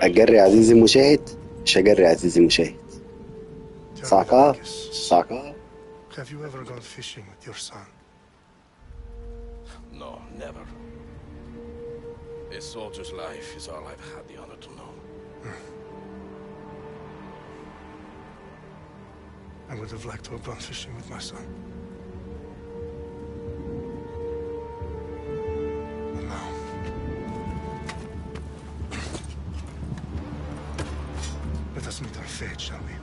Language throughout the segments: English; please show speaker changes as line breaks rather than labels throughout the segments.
الجري عزيزي المشاهد مش هجري عزيزي المشاهد. ساكا ساكا.
Have you ever gone fishing with your son?
No, never. A soldier's life is all I've had the honor to know.
I would have liked to have gone fishing with my son. And now... let us meet our fate, shall we?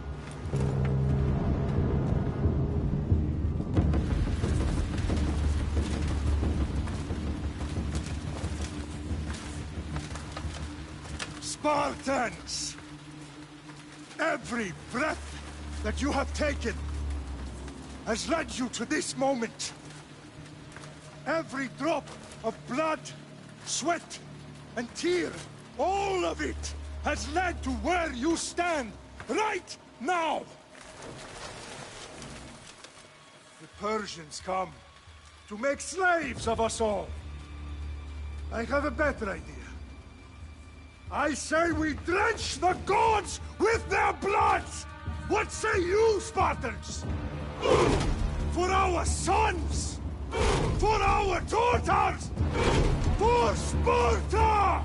Spartans! Every breath that you have taken has led you to this moment. Every drop of blood, sweat, and tear, all of it has led to where you stand right now. The Persians come to make slaves of us all. I have a better idea. I say we drench the gods with their blood! What say you, Spartans? For our sons! For our daughters! For Sparta!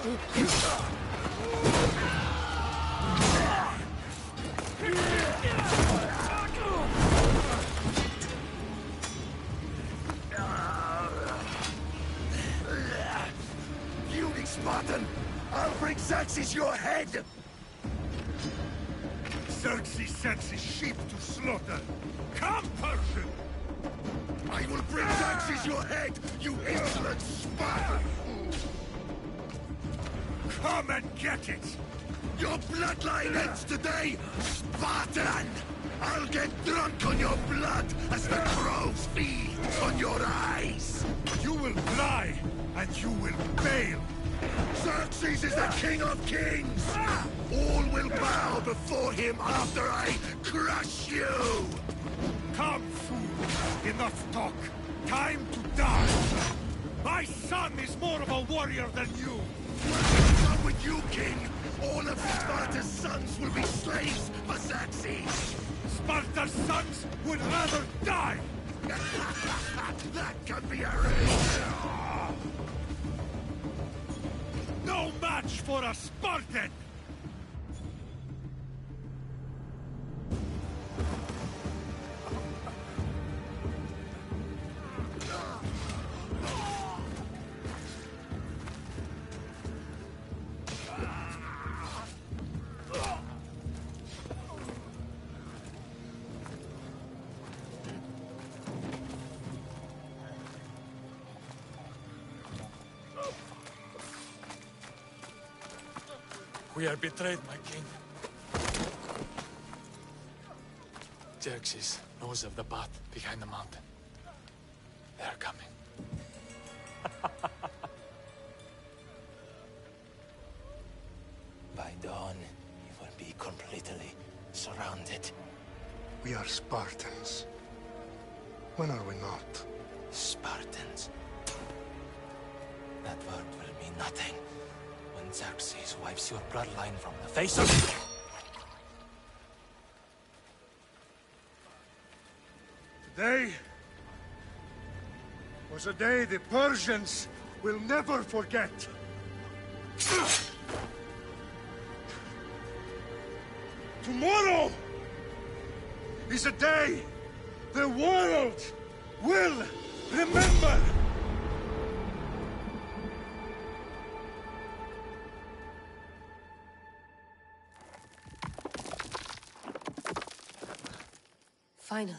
Beauty, Spartan! I'll bring Xerxes your head! Xerxes sends his sheep to slaughter. Come, Persian! I will bring Xerxes your head, you insolent Spartan! Come and get it! Your bloodline ends today, Spartan! I'll get drunk on your blood as the crows feed on your eyes! You will fly, and you will fail! Xerxes is the king of kings! All will bow before him after I crush you! Come, fool! Enough talk! Time to die! My son is more of a warrior than you! Come with you, king! All of Sparta's sons will be slaves for Xerxes! Sparta's sons would rather die! That can be arranged! No match for a Spartan!
We are betrayed, my king. Xerxes knows of the path behind the mountain. They are coming.
By dawn, you will be completely surrounded.
We are Spartans. When are we not?
Spartans. That word will mean nothing when Xerxes wipes your bloodline from the face of it.
Today was a day the Persians will never forget. Tomorrow is a day the world will remember.
Finally.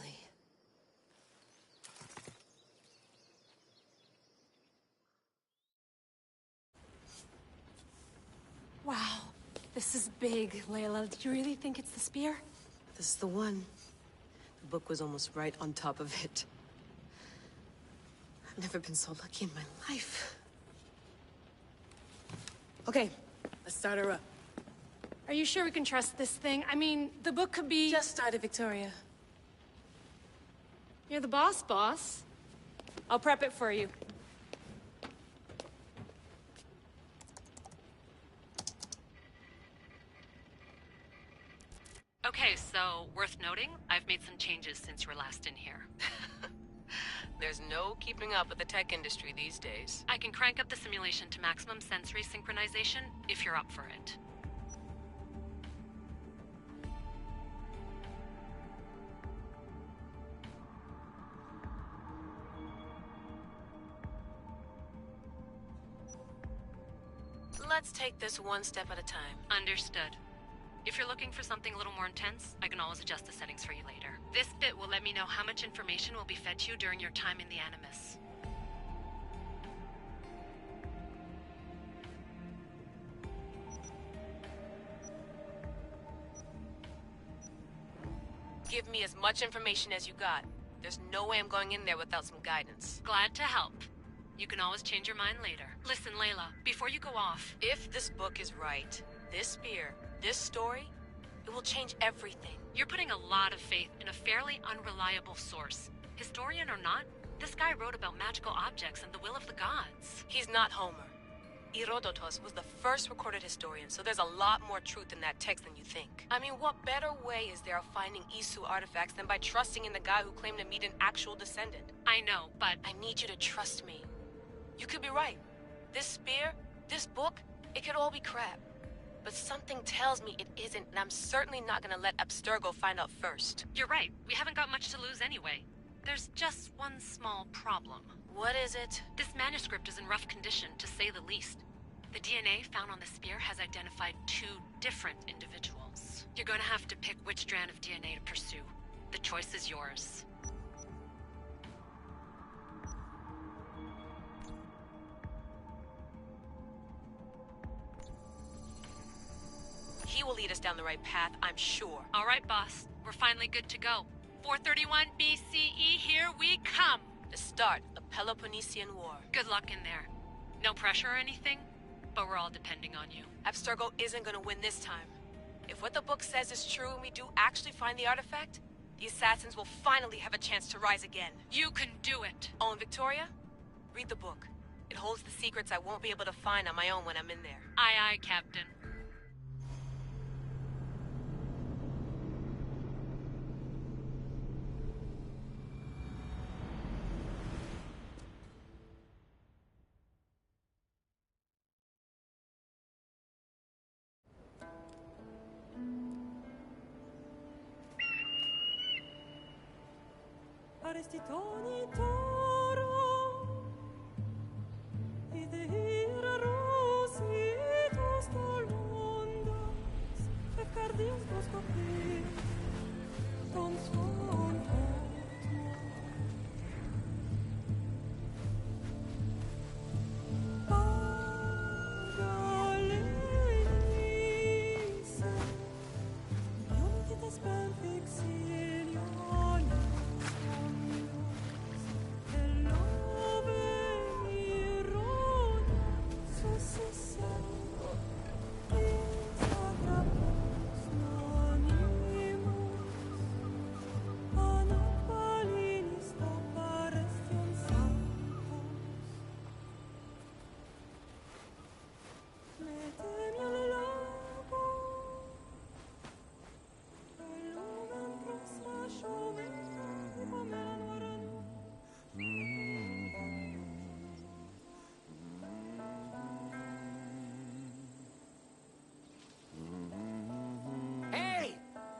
Wow. This is big, Layla. Did you really think it's the spear?
This is the one. The book was almost right on top of it. I've never been so lucky in my life. Okay, let's start her up.
Are you sure we can trust this thing? I mean, the book could be...
Just started, Victoria.
You're the boss. I'll prep it for you.
Okay, so, worth noting, I've made some changes since you were last in here.
There's no keeping up with the tech industry these days.
I can crank up the simulation to maximum sensory synchronization, if you're up for it.
Let's take this one step at a time.
Understood. If you're looking for something a little more intense, I can always adjust the settings for you later. This bit will let me know how much information will be fed to you during your time in the Animus.
Give me as much information as you got. There's no way I'm going in there without some guidance.
Glad to help. You can always change your mind later. Listen, Layla, before you go off...
If this book is right, this spear, this story, it will change everything.
You're putting a lot of faith in a fairly unreliable source. Historian or not, this guy wrote about magical objects and the will of the gods.
He's not Homer. Herodotus was the first recorded historian, so there's a lot more truth in that text than you think. I mean, what better way is there of finding Isu artifacts than by trusting in the guy who claimed to meet an actual descendant?
I know, but...
I need you to trust me. You could be right. This spear, this book, It could all be crap. But something tells me it isn't, and I'm certainly not gonna let Abstergo find out first.
You're right. We haven't got much to lose anyway. There's just one small problem.
What is it?
This manuscript is in rough condition, to say the least. The DNA found on the spear has identified 2 different individuals. You're gonna have to pick which strand of DNA to pursue. The choice is yours.
He will lead us down the right path, I'm sure.
All right, boss. We're finally good to go. 431 BCE, here we come!
The start of Peloponnesian War.
Good luck in there. No pressure or anything, but we're all depending on you.
Abstergo isn't gonna win this time. If what the book says is true and we do actually find the artifact, the assassins will finally have a chance to rise again.
You can do it!
Oh, and Victoria? Read the book. It holds the secrets I won't be able to find on my own when I'm in there.
Aye, aye, Captain.
Arestitoni toro, idehira rositos tolondas, fefcardius boscopi, ton son hotmo. Pagalenise, iuntitas ben fixilionis,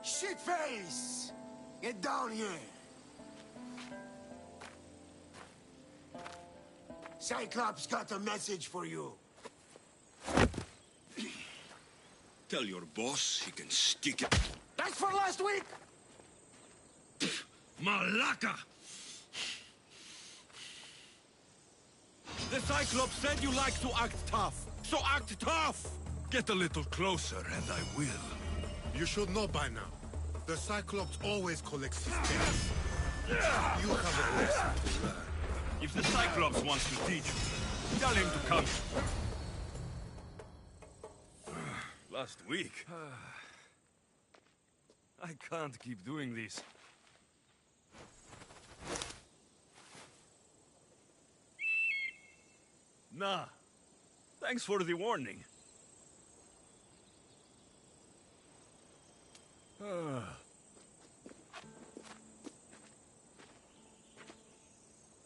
Shitface! Get down here! Cyclops got a message for you.
Tell your boss he can stick it.
That's for last week!
Malaka! The Cyclops said you like to act tough, so act tough! Get a little closer and I will.
You should know by now. The Cyclops always collects his debts. You have a lesson to learn.
If the Cyclops wants to teach you, tell him to come. Last week? I can't keep doing this. Nah. Thanks for the warning.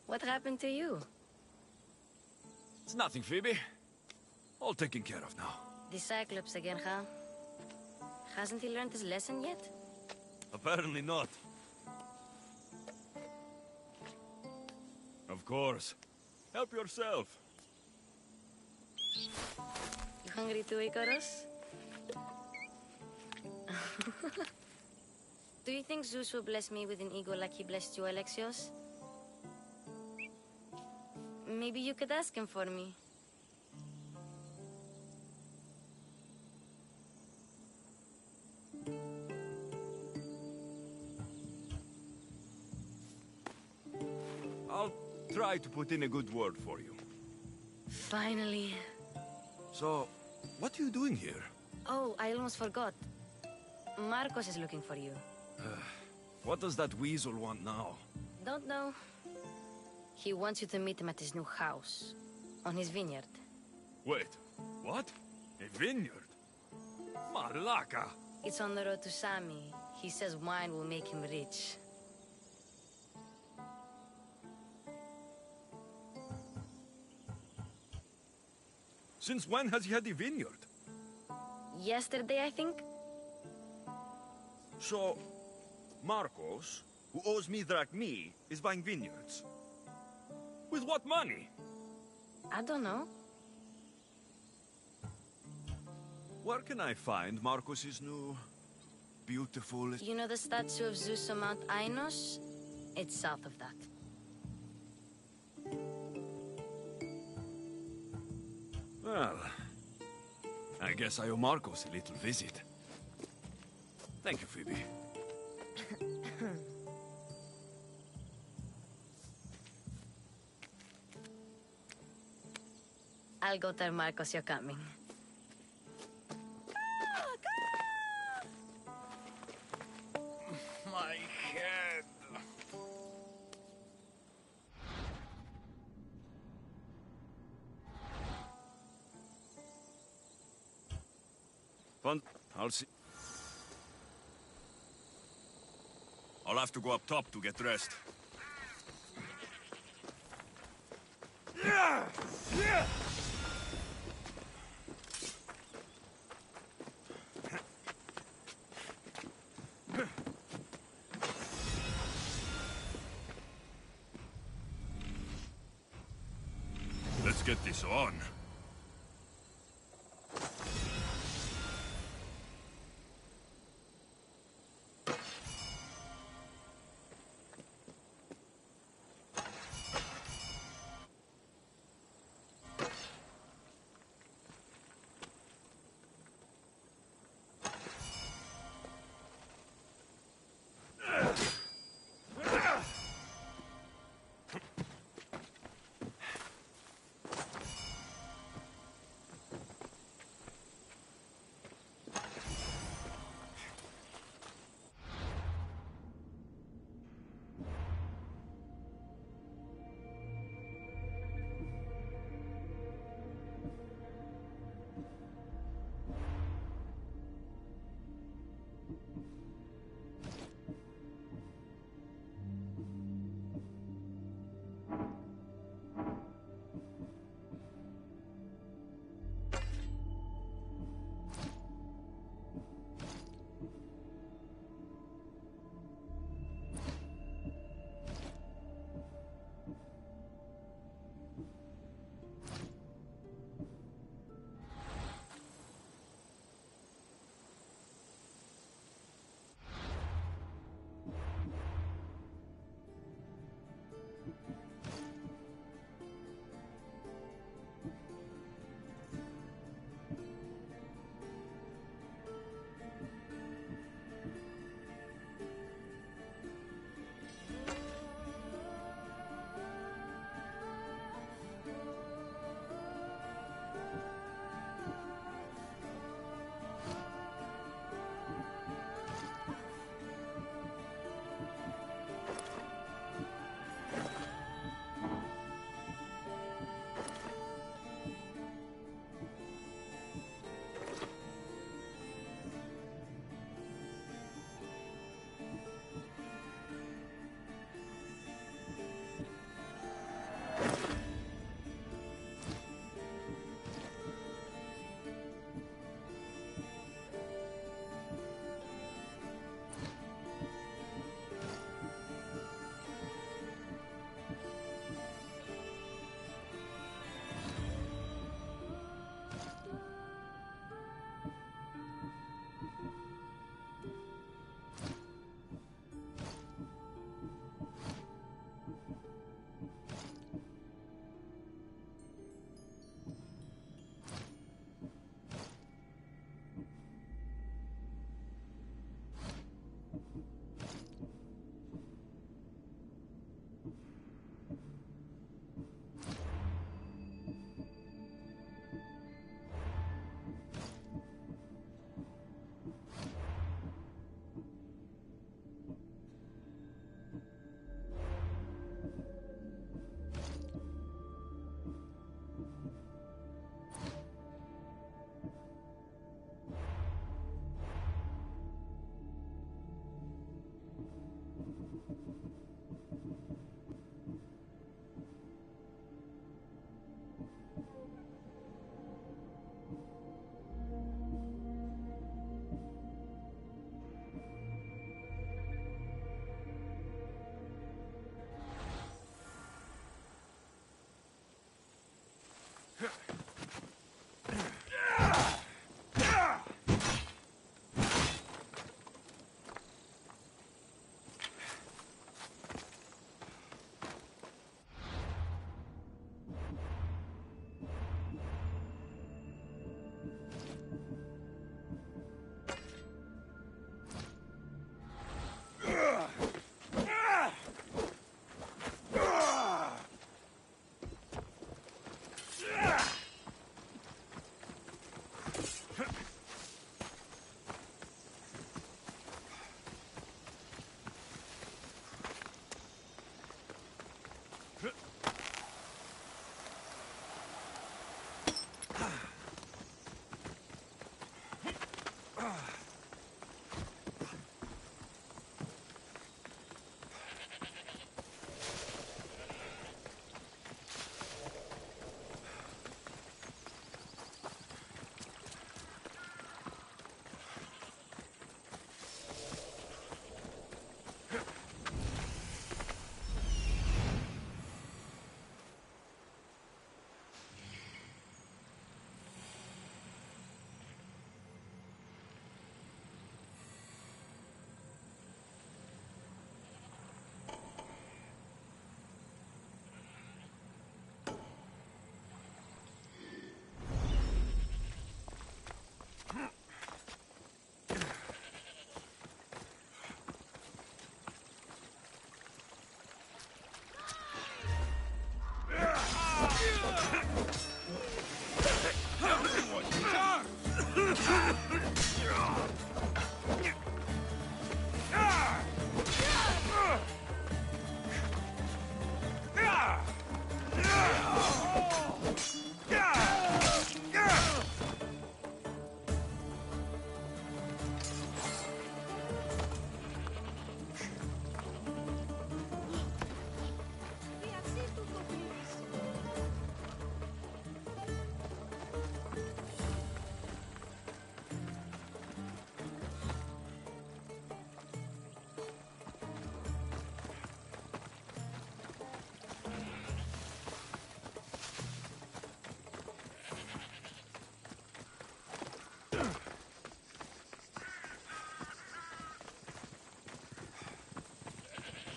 What happened to you?
It's nothing, Phoebe. All taken care of now.
The Cyclops again, huh? Hasn't he learned his lesson yet?
Apparently not. Of course. Help yourself.
You hungry too, Icarus? Do you think Zeus will bless me with an ego like he blessed you, Alexios? Maybe you could ask him for me.
I'll try to put in a good word for you.
Finally.
So, what are you doing here?
Oh, I almost forgot. Marcos is looking for you.
What does that weasel want now?
Don't know. He wants you to meet him at his new house. On his vineyard.
Wait, what? A vineyard? Malaka!
It's on the road to Sami. He says wine will make him rich.
Since when has he had a vineyard?
Yesterday, I think?
So, Marcos, who owes me drachmi, is buying vineyards. With what money?
I don't know.
Where can I find Marcos's new, beautiful...
You know the statue of Zeus on Mount Ainos? It's south of that.
Well, I guess I owe Marcos a little visit. Thank you, Phoebe.
I'll go tell Marcos you're coming.
My head.
Fun. I'll see. I'll have to go up top to get dressed.
Yeah! Yeah!
Let's get this on.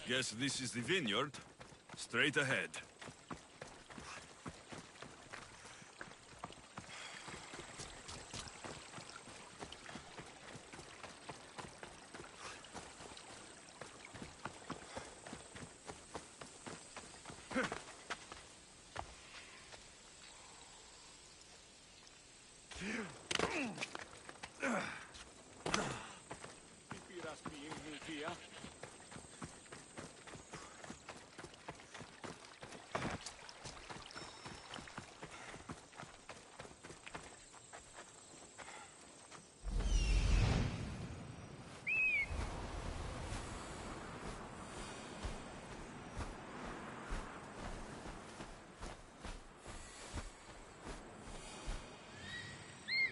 Guess this is the vineyard. Straight ahead.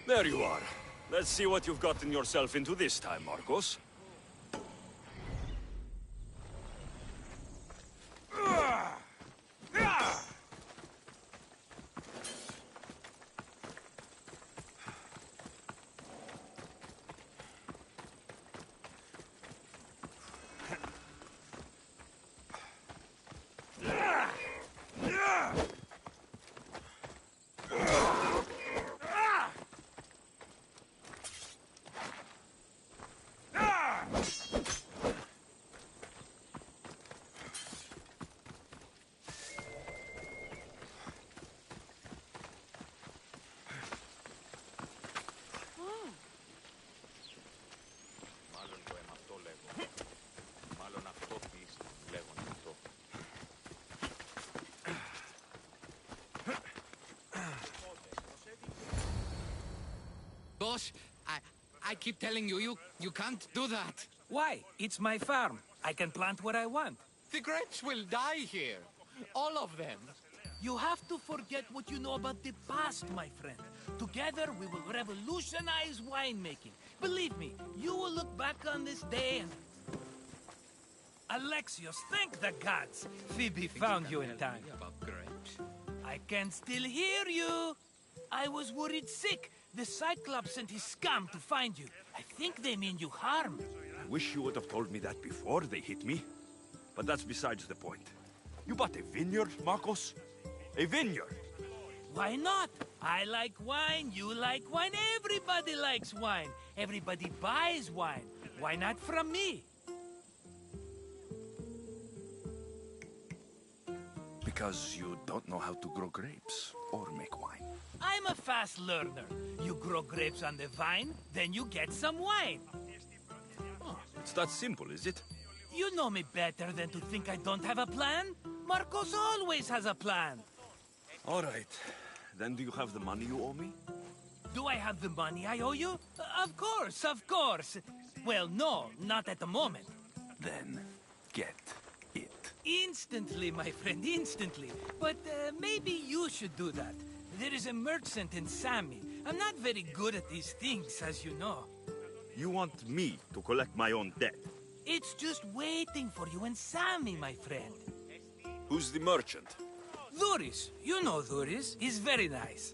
There you are. Let's see what you've gotten yourself into this time, Marcos.
Boss, I keep telling you, you can't do that.
Why? It's my farm. I can plant what I want.
The grapes will die here. All of them.
You have to forget what you know about the past, my friend. Together, we will revolutionize winemaking. Believe me, you will look back on this day and... Alexios, thank the gods! Phoebe found you in time.
About grapes.
I can still hear you! I was worried sick. The Cyclops sent his scum to find you. I think they mean you harm.
I wish you would have told me that before they hit me. But that's besides the point. You bought a vineyard, Marcos? A vineyard?
Why not? I like wine, you like wine, everybody likes wine. Everybody buys wine. Why not from me?
Because you don't know how to grow grapes or make wine.
I'm a fast learner. You grow grapes on the vine, then you get some wine.
Oh, it's that simple, is it?
You know me better than to think I don't have a plan. Marcos always has a plan.
All right. Then do you have the money you owe me?
Do I have the money I owe you? Of course, of course. Well, no, not at the moment.
Then get it.
Instantly, my friend, instantly. But maybe you should do that. There is a merchant in Sami. I'm not very good at these things, as you know.
You want me to collect my own debt?
It's just waiting for you in Sami, my friend.
Who's the merchant?
Duris. You know Duris. He's very nice.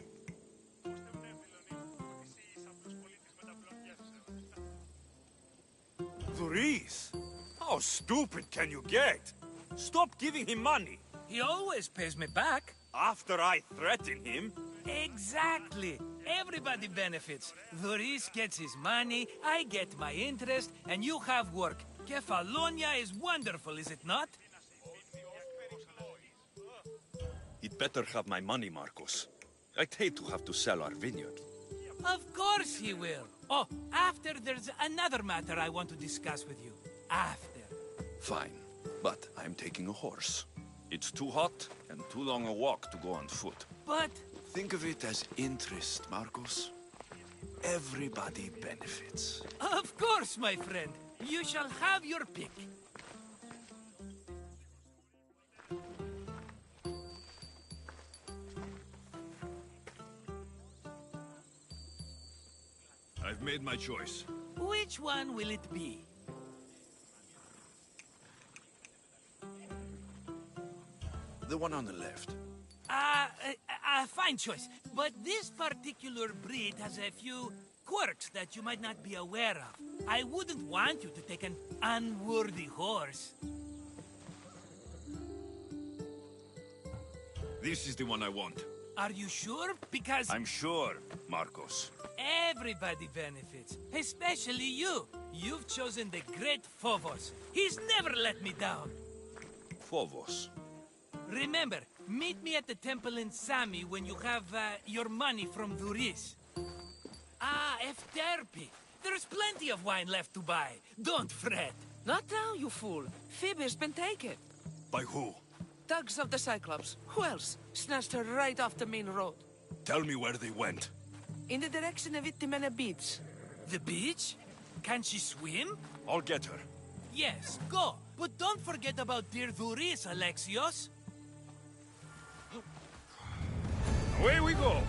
Duris? How stupid can you get? Stop giving him money.
He always pays me back.
After I threaten him?
Exactly. Everybody benefits. Duris gets his money, I get my interest, and you have work. Kefalonia is wonderful, is it not?
He'd better have my money, Marcos. I'd hate to have to sell our vineyard.
Of course he will. Oh, after there's another matter I want to discuss with you. After.
Fine, but I'm taking a horse. It's too hot and too long a walk to go on foot.
But...
Think of it as interest, Marcos. Everybody benefits.
Of course, my friend. You shall have your pick.
I've made my choice.
Which one will it be?
The one on the left.
Fine choice. But this particular breed has a few quirks that you might not be aware of. I wouldn't want you to take an unworthy horse.
This is the one I want.
Are you sure? Because...
I'm sure, Marcos.
Everybody benefits, especially you. You've chosen the great Phobos. He's never let me down.
Phobos.
Remember, meet me at the temple in Sami when you have your money from Duris. Ah, Efterpi. There's plenty of wine left to buy. Don't fret.
Not now, you fool. Phoebe's been taken.
By who?
Thugs of the Cyclops. Who else? Snatched her right off the main road.
Tell me where they went.
In the direction of Itimena Beach.
The beach? Can she swim?
I'll get her.
Yes, go. But don't forget about dear Duris, Alexios.
Away we go!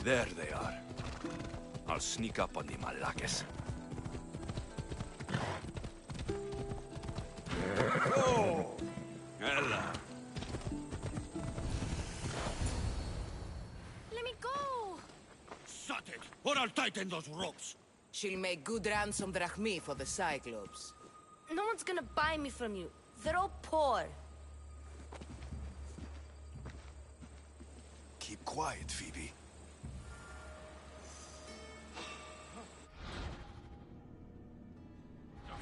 There they are. I'll sneak up on the Malakes. Oh! Ella.
Let me go!
Shut it, or I'll tighten those ropes.
She'll make good ransom drachmi for the Cyclops.
No one's gonna buy me from you. They're all poor.
Keep quiet, Phoebe.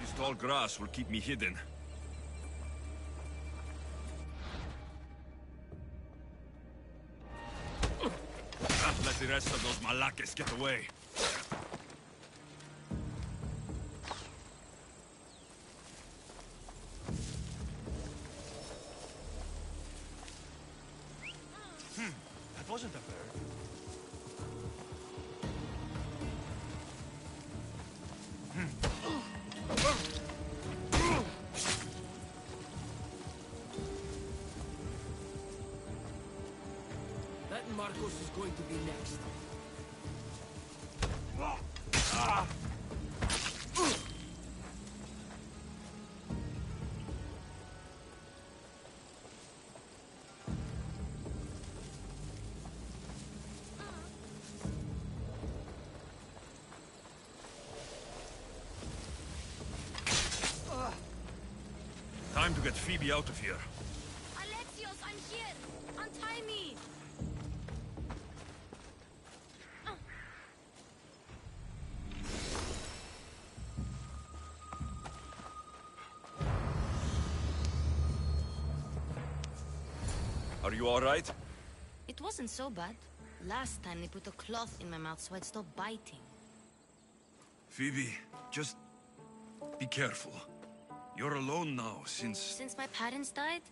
This tall grass will keep me hidden. Can't let the rest of those Malakes get away.
That wasn't a bird.
That Marcos is going to be next.
Time to get Phoebe out of here.
Alexios, I'm here! Untie me!
Are you all right?
It wasn't so bad. Last time they put a cloth in my mouth so I'd stop biting.
Phoebe, just be careful. You're alone now since...
Since my parents died?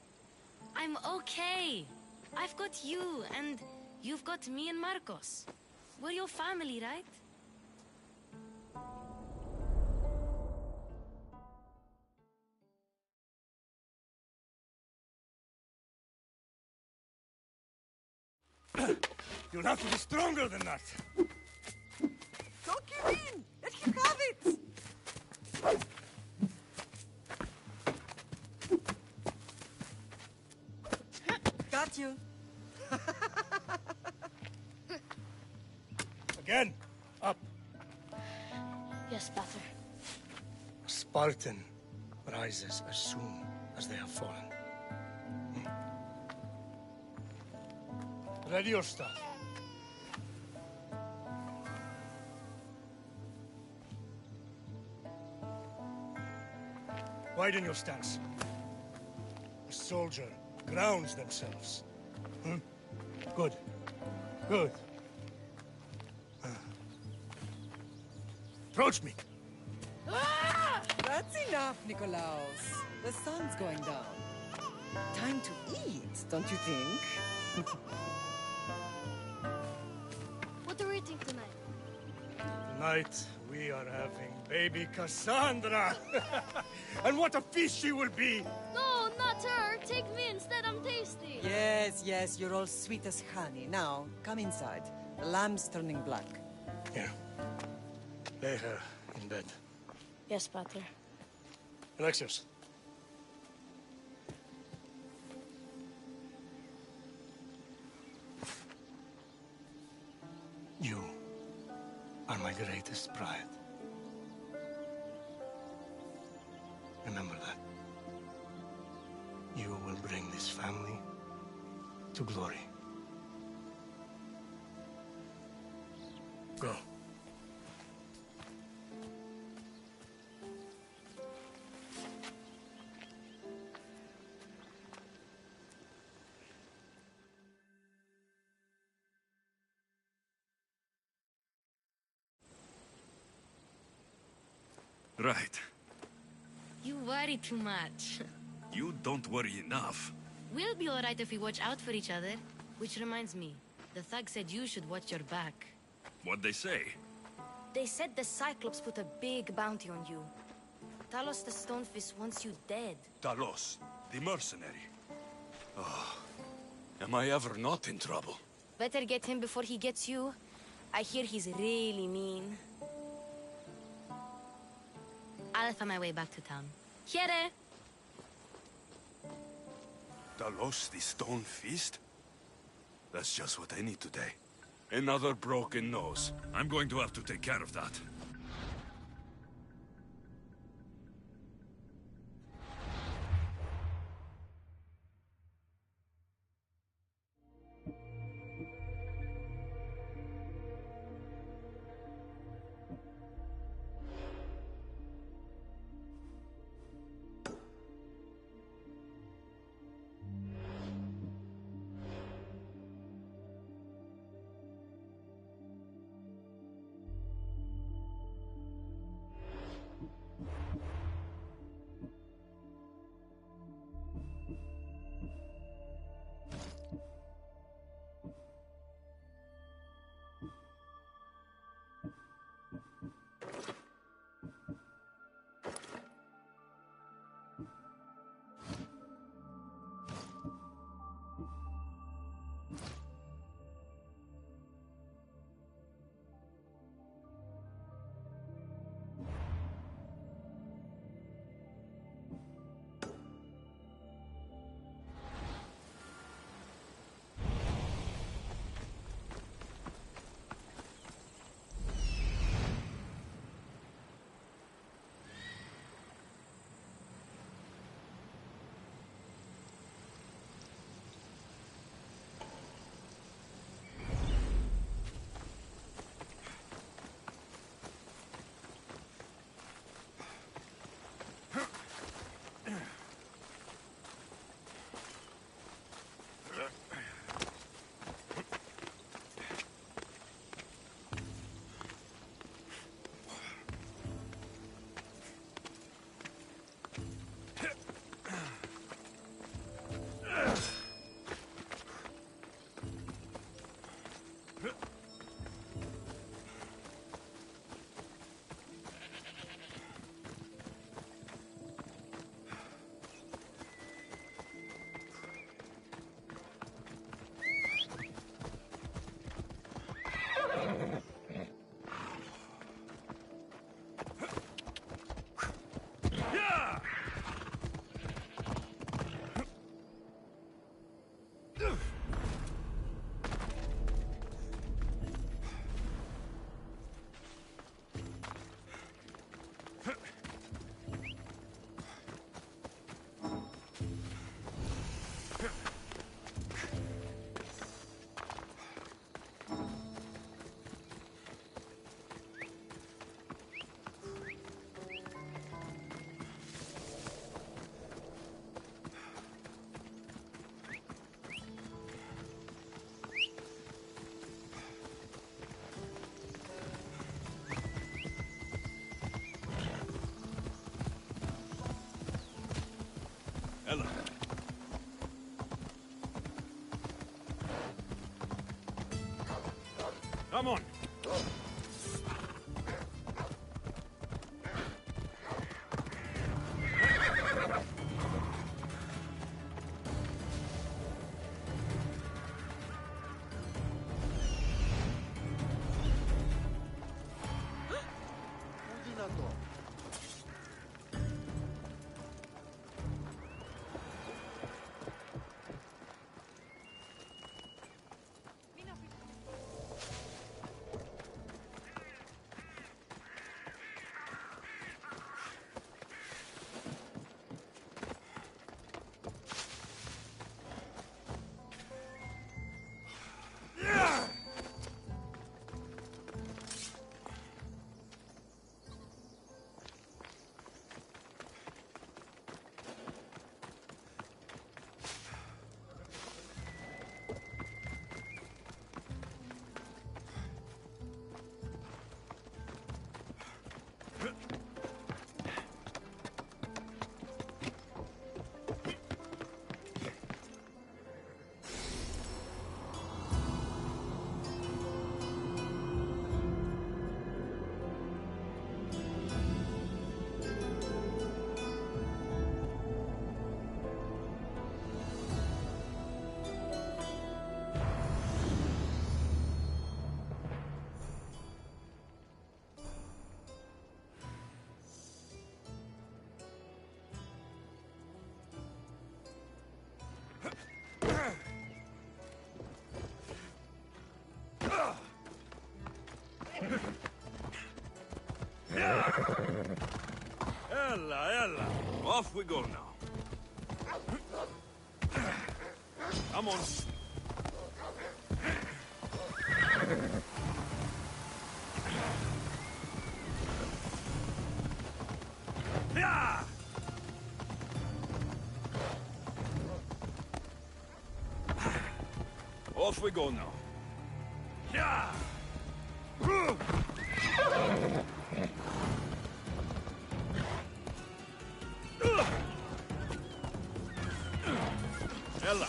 I'm okay. I've got you, and you've got me and Marcos. We're your family, right?
You'll have to be stronger than that.
Don't give in! Let him have it! Got you.
Again. Up.
Yes, Pater.
A Spartan rises as soon as they have fallen. Ready your staff. Widen your stance. A soldier grounds themselves. Good. Good. Approach me.
That's enough, Nikolaos. The sun's going down. Time to eat, don't you think?
What are we eating tonight?
Tonight, we are having baby Cassandra. And what a feast she will be!
No, not her! Take me instead, I'm tasty!
Yes, yes, you're all sweet as honey. Now, come inside. The lamb's turning black.
Here. Lay her in bed.
Yes, Pater.
Alexios. You are my greatest pride. Remember that. You will bring this family to glory. Go.
Right.
You worry too much.
You don't worry enough.
We'll be alright if we watch out for each other. Which reminds me, the thug said you should watch your back.
What'd they say?
They said the Cyclops put a big bounty on you. Talos the Stonefist wants you dead.
Talos, the mercenary. Oh, am I ever not in trouble?
Better get him before he gets you. I hear he's really mean. I'll find my way back to town. Here!
Talos, the Stone Fist? That's just what I need today. Another broken nose. I'm going to have to take care of that. Ella. Come on. Ella. Off we go now. Come on. Yeah! Off we go now. Yeah! Ella.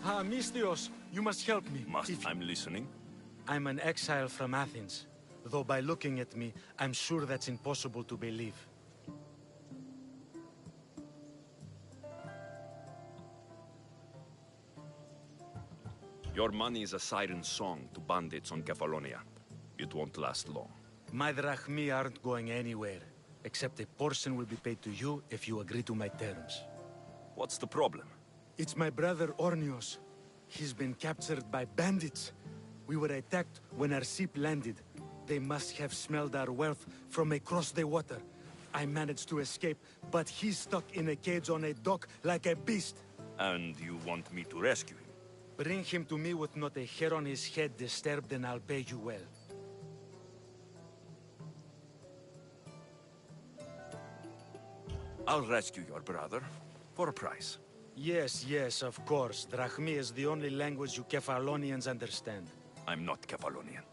Ah, Mistios, you must help me.
I'm listening.
I'm an exile from Athens. Though by looking at me, I'm sure that's impossible to believe.
Your money is a siren song to bandits on Kefalonia. It won't last long.
My drachmi aren't going anywhere. Except a portion will be paid to you if you agree to my terms.
What's the problem?
It's my brother Ornios. He's been captured by bandits. We were attacked when our ship landed. They must have smelled our wealth from across the water. I managed to escape, but he's stuck in a cage on a dock like a beast.
And you want me to rescue him?
Bring him to me with not a hair on his head disturbed, and I'll pay you well.
I'll rescue your brother, for a price.
Yes, yes, of course. Drachmi is the only language you Kefalonians understand.
I'm not Kefalonian.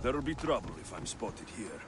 There'll be trouble if I'm spotted here.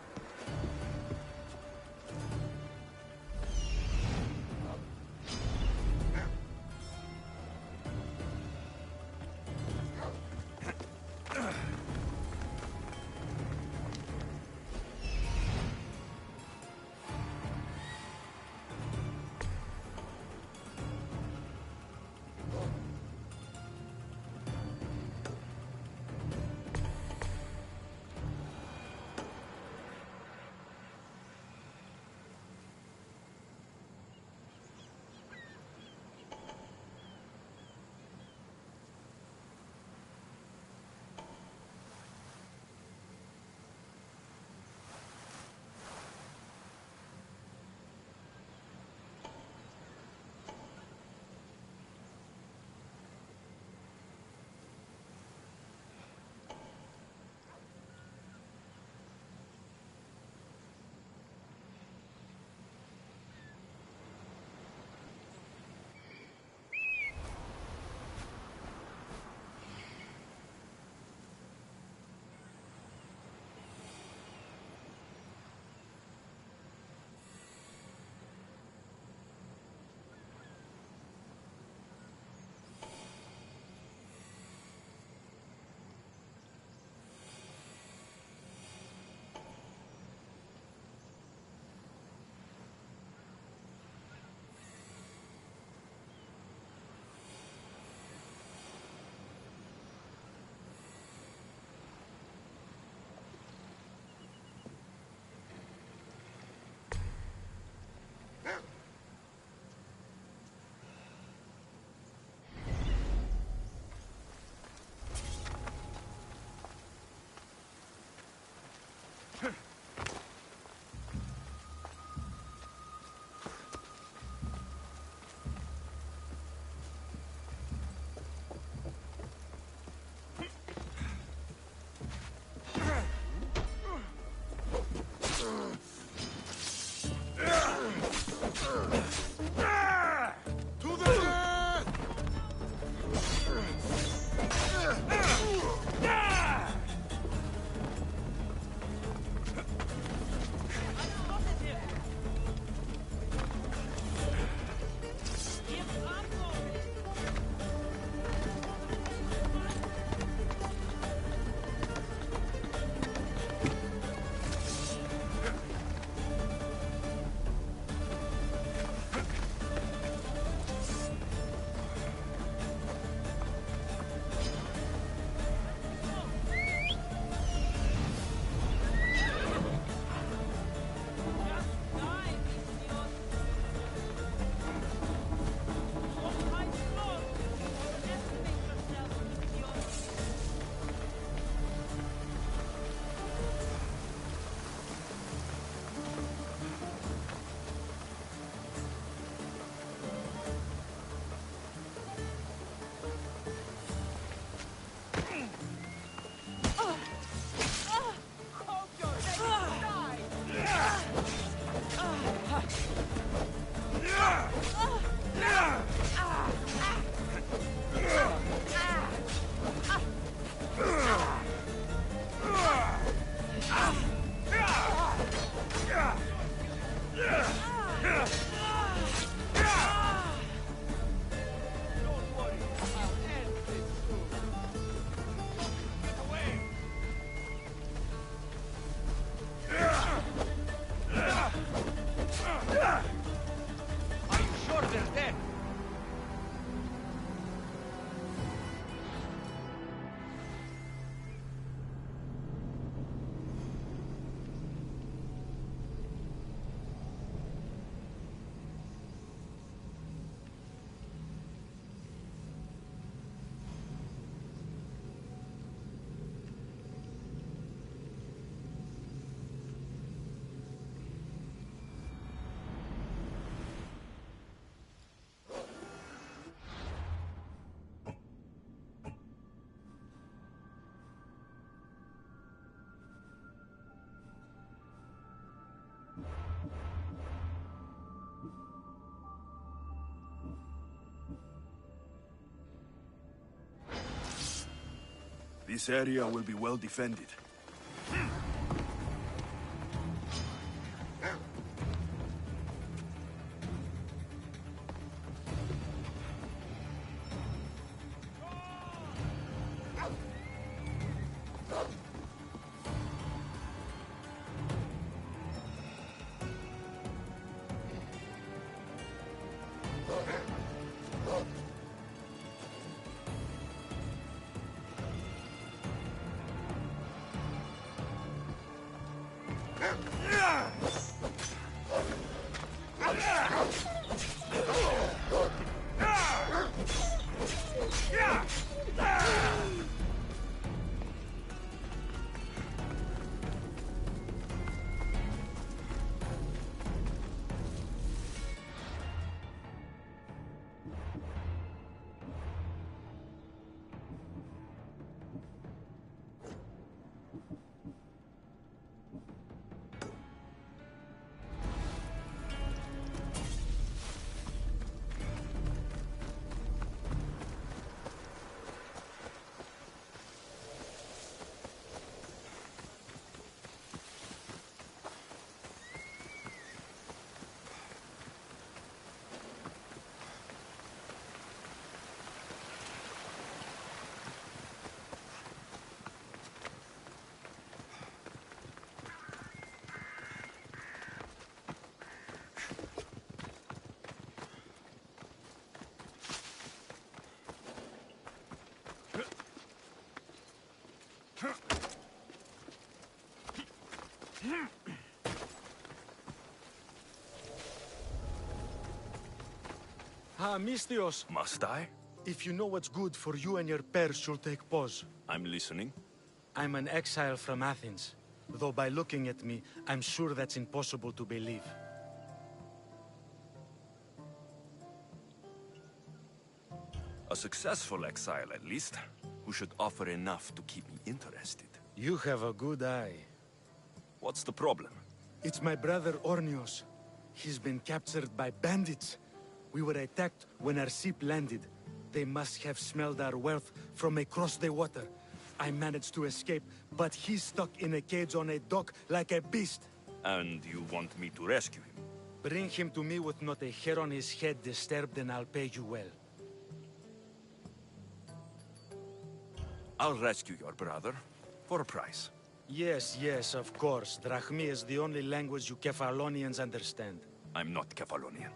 This area will be well defended.
Mistios.
Must I?
If you know what's good for you and your pairs, you'll take pause.
I'm listening.
I'm an exile from Athens. Though by looking at me, I'm sure that's impossible to believe.
A successful exile, at least, who should offer enough to keep me interested.
You have a good eye.
What's the problem?
It's my brother Ornios. He's been captured by bandits. We were attacked when our ship landed. They must have smelled our wealth from across the water. I managed to escape, but he's stuck in a cage on a dock like a beast.
And you want me to rescue him?
Bring him to me with not a hair on his head disturbed and I'll pay you well.
I'll rescue your brother, for a price.
Yes, yes, of course. Drachmi is the only language you Kefalonians understand.
I'm not Kefalonian.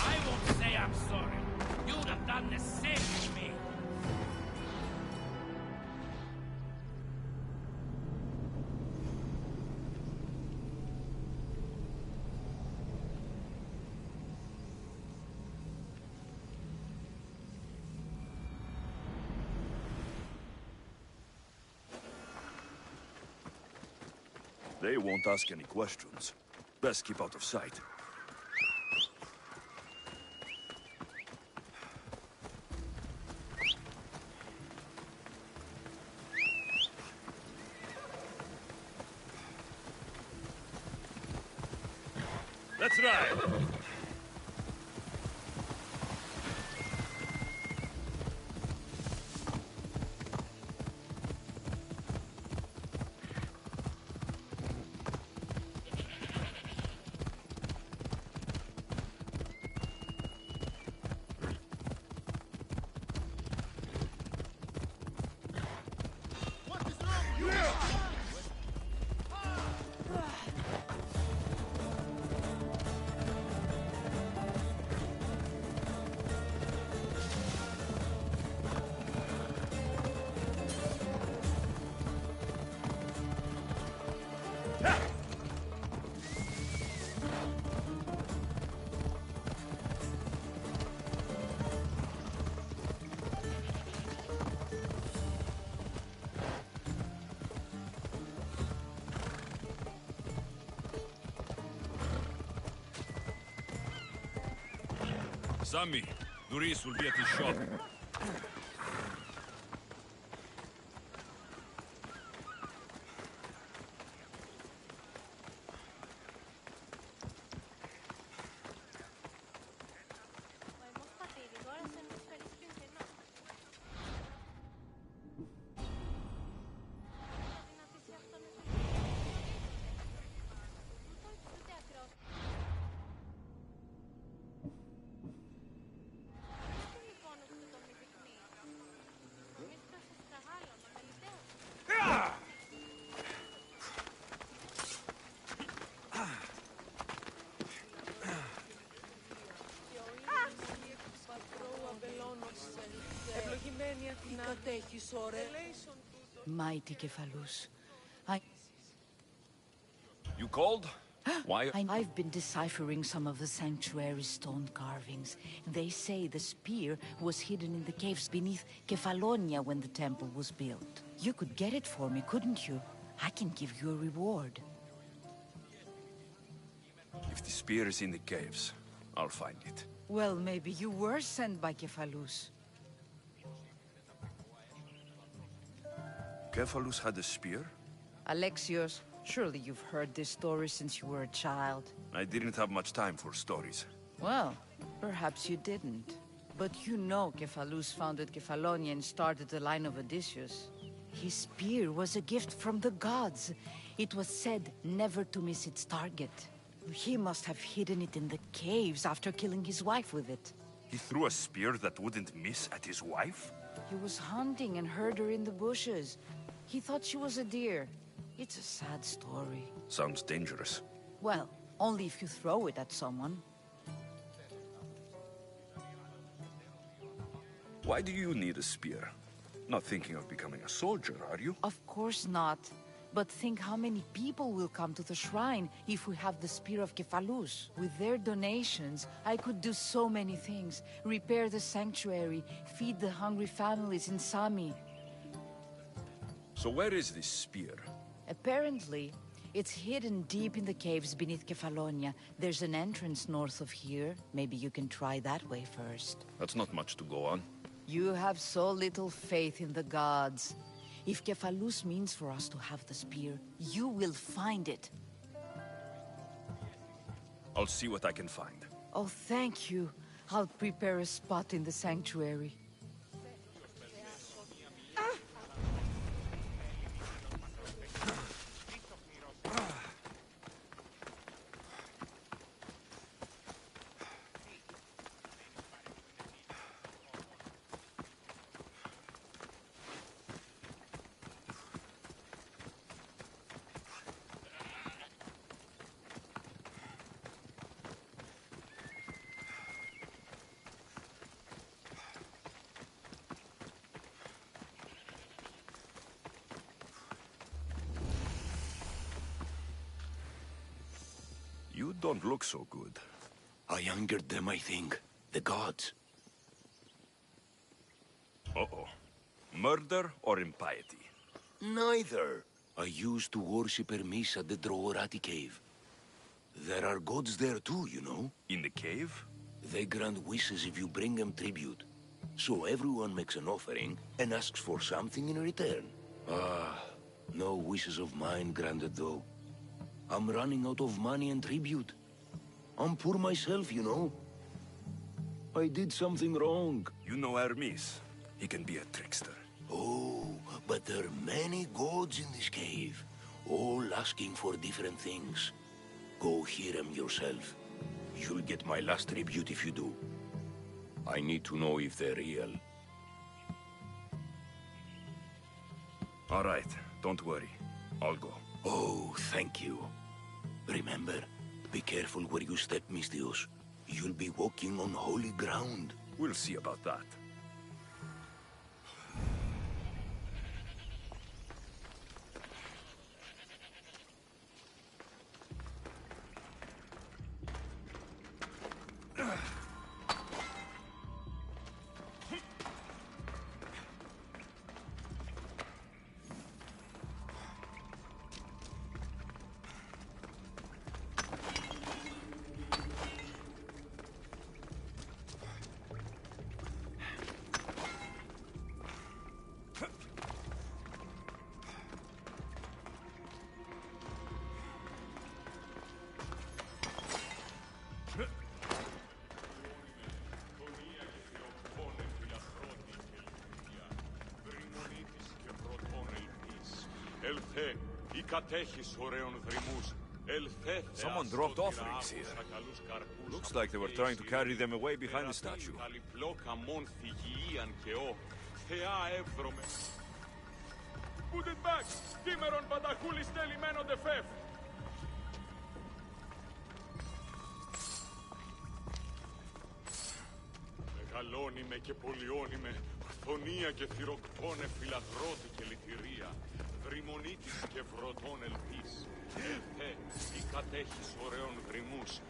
I won't say I'm sorry. You'd have done the same to me.
They won't ask any questions. Best keep out of sight. Let's ride! Sammy, Duris will be at his shop.
Mighty Kephalus,
You called? Why?
I've been deciphering some of the sanctuary's stone carvings. They say the spear was hidden in the caves beneath Kefalonia when the temple was built. You could get it for me, couldn't you? I can give you a reward.
If the spear is in the caves, I'll find it.
Well, maybe you were sent by Kephalus.
Kephalus had a spear?
Alexios, surely you've heard this story since you were a child.
I didn't have much time for stories.
Well, perhaps you didn't. But you know Kephalus founded Kefalonia and started the line of Odysseus. His spear was a gift from the gods. It was said never to miss its target. He must have hidden it in the caves after killing his wife with it.
He threw a spear that wouldn't miss at his wife?
He was hunting and heard her in the bushes. He thought she was a deer. It's a sad story.
Sounds dangerous.
Well, only if you throw it at someone.
Why do you need a spear? Not thinking of becoming a soldier, are you?
Of course not. But think how many people will come to the shrine if we have the Spear of Kephalus. With their donations, I could do so many things. Repair the sanctuary, feed the hungry families in Sami.
So where is this spear?
Apparently, it's hidden deep in the caves beneath Kefalonia. There's an entrance north of here. Maybe you can try that way first.
That's not much to go on.
You have so little faith in the gods. If Kephalus means for us to have the spear, you will find it.
I'll see what I can find.
Oh, thank you. I'll prepare a spot in the sanctuary.
You don't look so good.
I angered them, I think. The gods.
Uh-oh. Murder or impiety?
Neither. I used to worship Hermes at the Droorati cave. There are gods there too, you know.
In the cave?
They grant wishes if you bring them tribute. So everyone makes an offering and asks for something in return. Ah, no wishes of mine granted though. I'm running out of money and tribute. I'm poor myself, you know. I did something wrong.
You know Hermes. He can be a trickster.
Oh, but there are many gods in this cave, all asking for different things. Go hear them yourself. You'll get my last tribute if you do. I need to know if they're real.
All right, don't worry. I'll go.
Oh, thank you. Remember, be careful where you step, Mistios. You'll be walking on holy ground.
We'll see about that. Someone dropped offerings here. Looks like they were trying to carry them away behind the statue.
Put it back! Timeron Patachoulis Telimeno de Fef! Μεγαλώνει και πολιώνει με ορθονία και θυροκτώνε φιλαδρώτη και λυτηρία. Δρυμονίτης και βρωτών ελπίς. Ή κατέχεις ωραίων δρυμούς.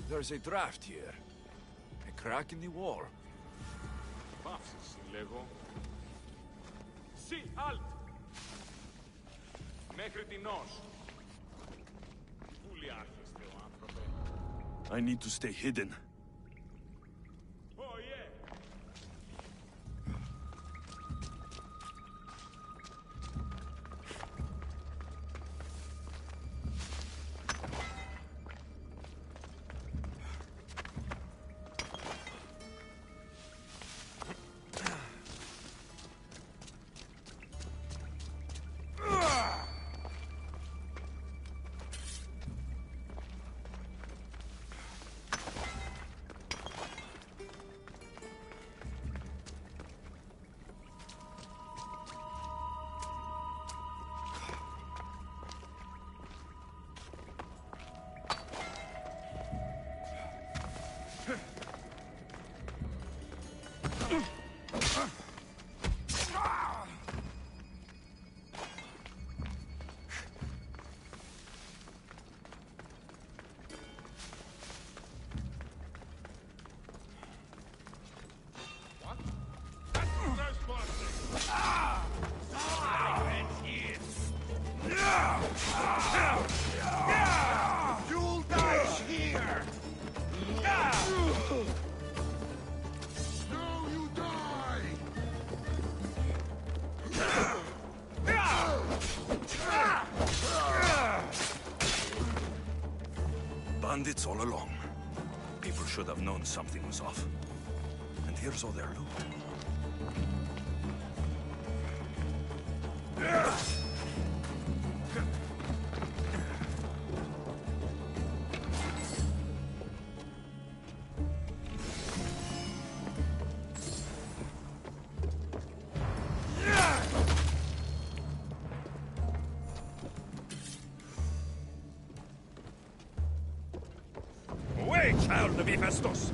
There's a draft here. A crack in the wall.
Πάψεις, συλλέγω. Σι, αλτ! Μέχρι την ως. Πού λιάρχεστε ο άνθρωπε.
I need to stay hidden.
You'll die here! Now you die!
Bandits all along. People should have known something was off. And here's all their loot. Away, child of Hephaestus!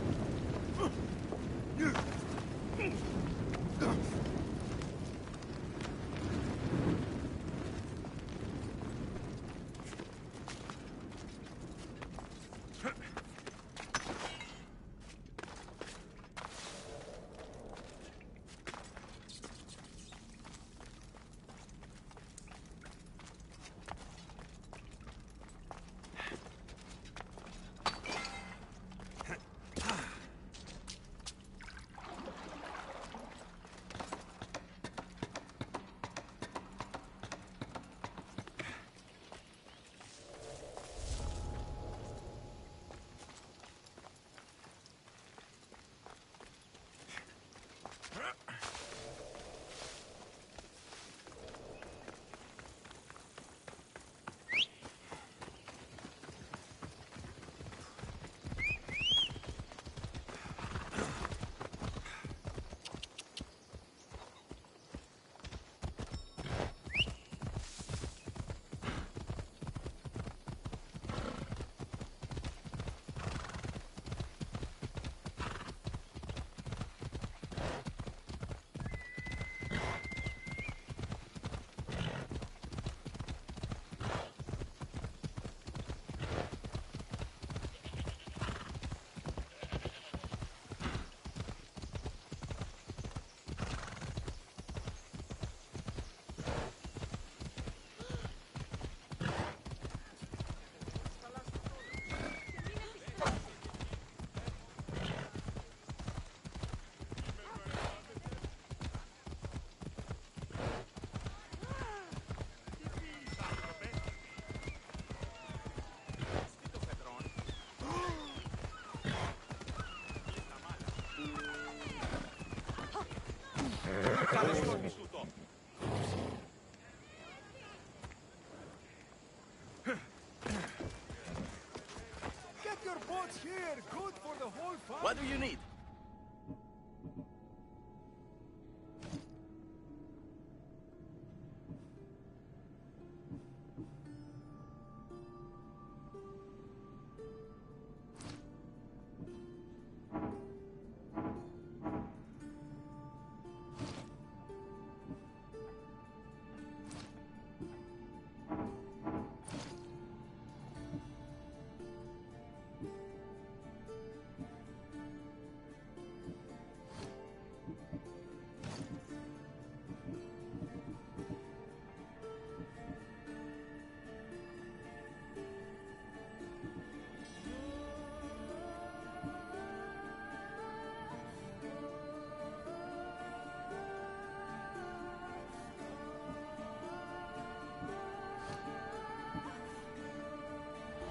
Get your boats here. Good for the whole family.
What do you need?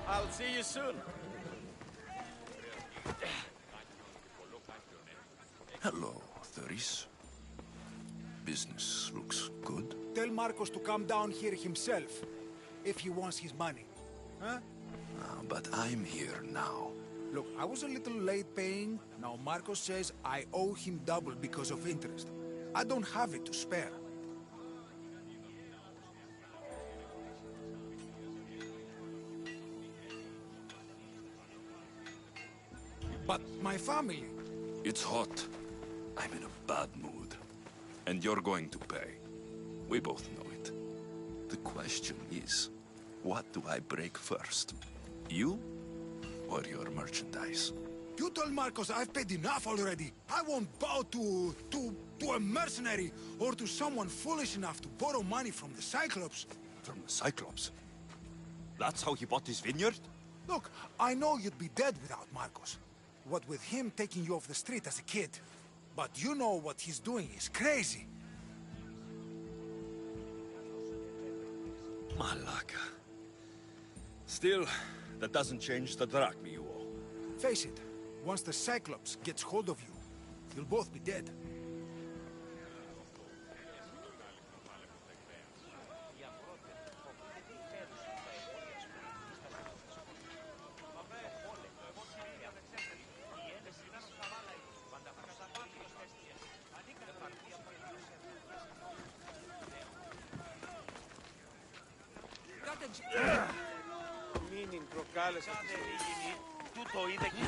I'll see you soon.
Hello, Thuris. Business looks good.
Tell Marcos to come down here himself, if he wants his money. Huh?
But I'm here now.
Look, I was a little late paying. Now Marcos says I owe him double because of interest. I don't have it to spare. But my family...
It's hot. I'm in a bad mood. And you're going to pay. We both know it. The question is, what do I break first? You or your merchandise?
You told Marcos I've paid enough already. I won't bow to a mercenary or to someone foolish enough to borrow money from the Cyclops.
From the Cyclops? That's how he bought his vineyard?
Look, I know you'd be dead without Marcos. What with him taking you off the street as a kid. But you know what he's doing is crazy.
Malaka. Still, that doesn't change the drachma you owe.
Face it, once the Cyclops gets hold of you, you'll both be dead.
Μην προκάλεσε τη στιγμή. Του το είδε και...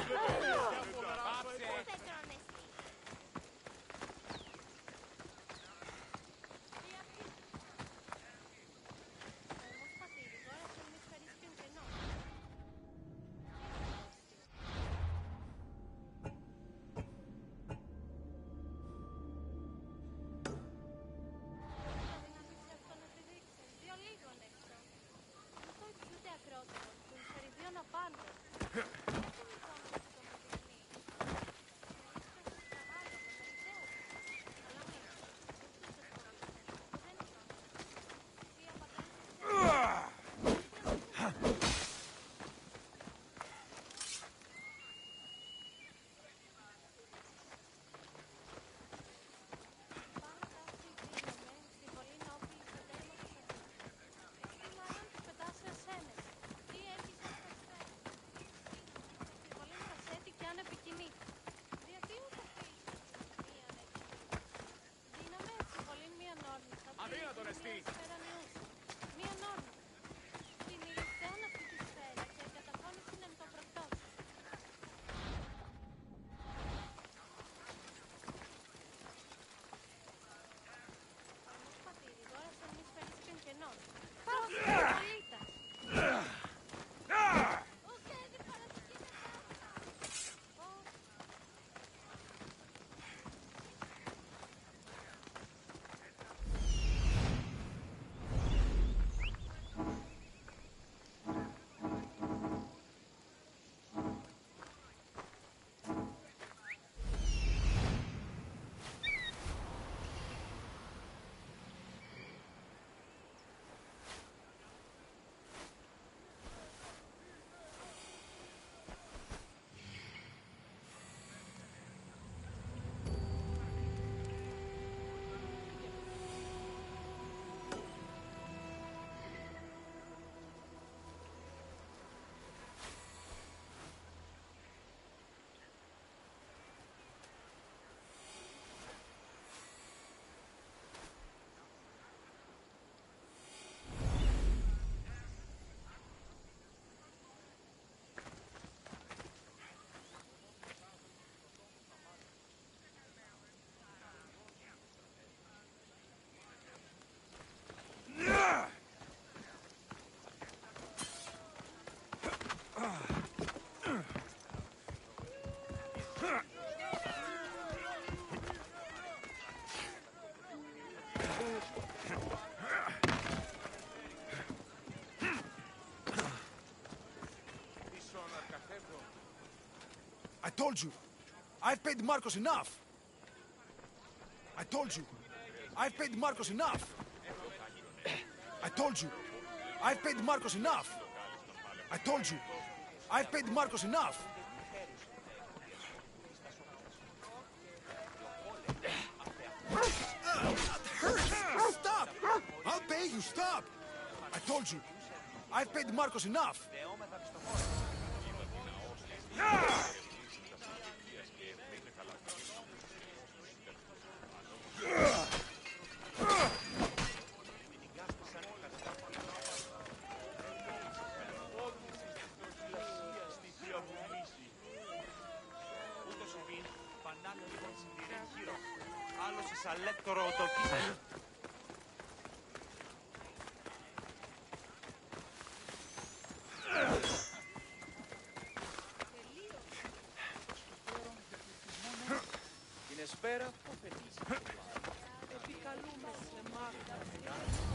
I told you. I've paid Marcos enough. I told you. I've paid Marcos enough. I told you. I've paid Marcos enough. I told you. I've paid Marcos enough. That hurts! Stop! I'll pay you, stop! I told you. I've paid Marcos enough.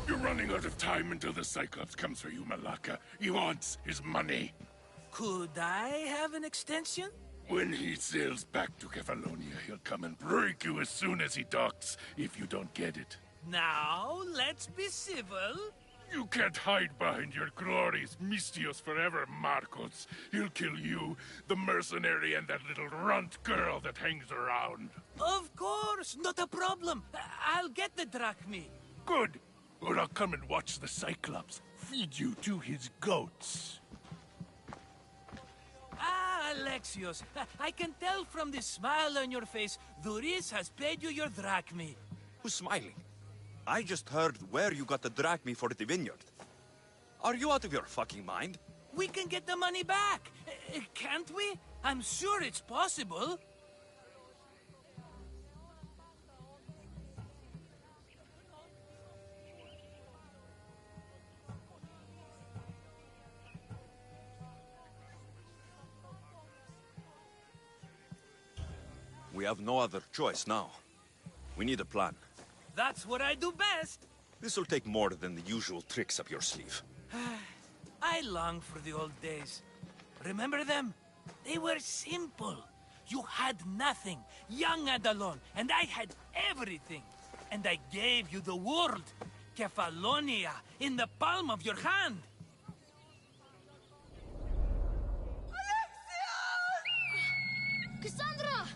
You're running out of time until the Cyclops comes for you, Malaka. He wants his money.
Could I have an extension?
When he sails back to Kefalonia, he'll come and break you as soon as he docks, if you don't get it.
Now, let's be civil.
You can't hide behind your glorious Mistios forever, Marcos. He'll kill you, the mercenary, and that little runt girl that hangs around.
Of course, not a problem. I'll get the drachmi.
Good. Or I'll come and watch the Cyclops feed you to his goats.
Ah, Alexios, I can tell from the smile on your face, Duris has paid you your drachmi.
Who's smiling? I just heard where you got the drachmi for the vineyard. Are you out of your fucking mind?
We can get the money back, can't we? I'm sure it's possible.
We have no other choice now. We need a plan.
That's what I do best.
This will take more than the usual tricks up your sleeve.
I long for the old days. Remember them? They were simple. You had nothing, young and alone, and I had everything. And I gave you the world, Kefalonia, in the palm of your hand.
Cassandra!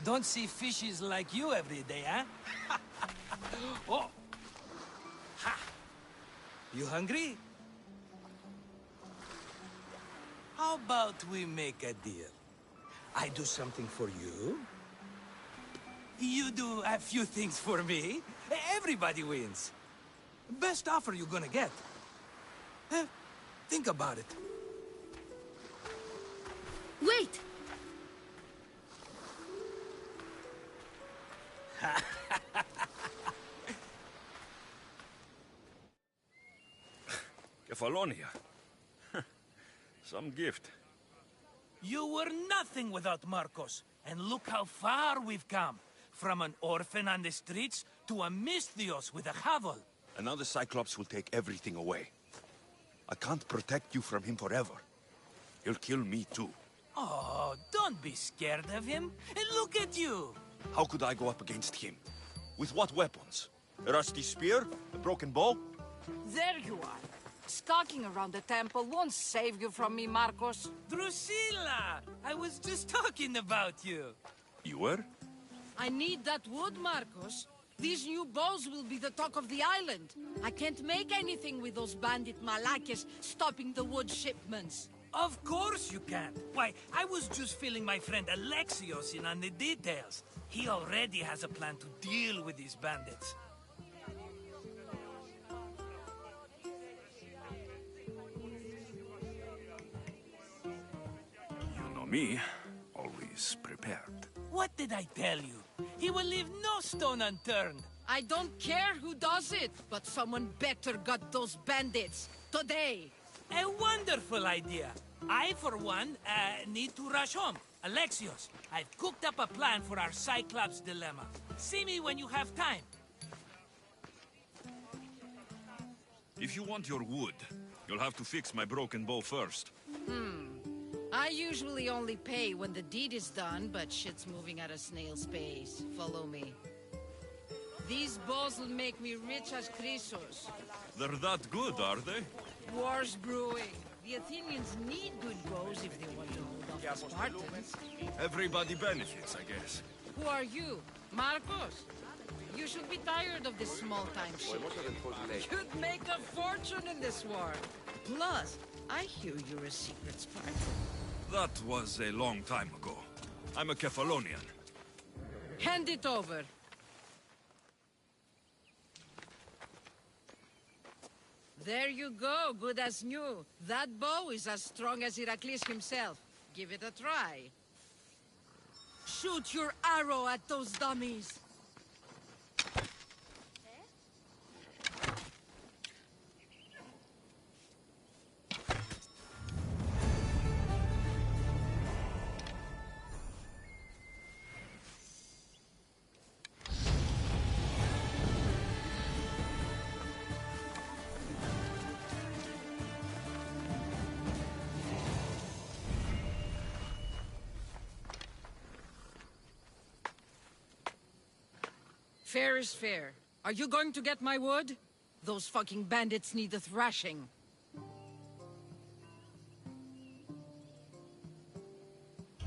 Don't see fishes like you every day, huh? Oh! Ha! You hungry? How about we make a deal? I do something for you. You do a few things for me. Everybody wins. Best offer you're gonna get. Think about it.
Wait!
Kefalonia. Some gift.
You were nothing without Marcos, and look how far we've come. From an orphan on the streets to a Misthios with a hovel.
And now the Cyclops will take everything away. I can't protect you from him forever. He'll kill me too.
Oh, Oh, don't be scared of him. And look at you.
How could I go up against him? With what weapons? A rusty spear? A broken bow?
There you are. Stalking around the temple won't save you from me, Marcos.
Drusilla! I was just talking about you.
You were?
I need that wood, Marcos. These new bows will be the talk of the island. I can't make anything with those bandit malakes stopping the wood shipments.
Of course you can. Why, I was just filling my friend Alexios in on the details. He already has a plan to deal with these bandits.
You know me, always prepared.
What did I tell you? He will leave no stone unturned.
I don't care who does it, but someone better got those bandits. Today.
A wonderful idea. I, for one, need to rush home. Alexios, I've cooked up a plan for our Cyclops dilemma. See me when you have time.
If you want your wood, you'll have to fix my broken bow first.
I usually only pay when the deed is done, but shit's moving at a snail's pace. Follow me. These bows will make me rich as Chrysos.
They're that good, are they?
War's brewing. The Athenians need good bows if they want to hold off the Spartans.
Everybody benefits, I guess.
Who are you? Marcos? You should be tired of this small-time shit. You'd make a fortune in this war. Plus, I hear you're a secret Spartan.
That was a long time ago. I'm a Kephalonian.
Hand it over. There you go, good as new. That bow is as strong as Heracles himself. Give it a try. Shoot your arrow at those dummies. Fair is fair. Are you going to get my wood? Those fucking bandits need a thrashing.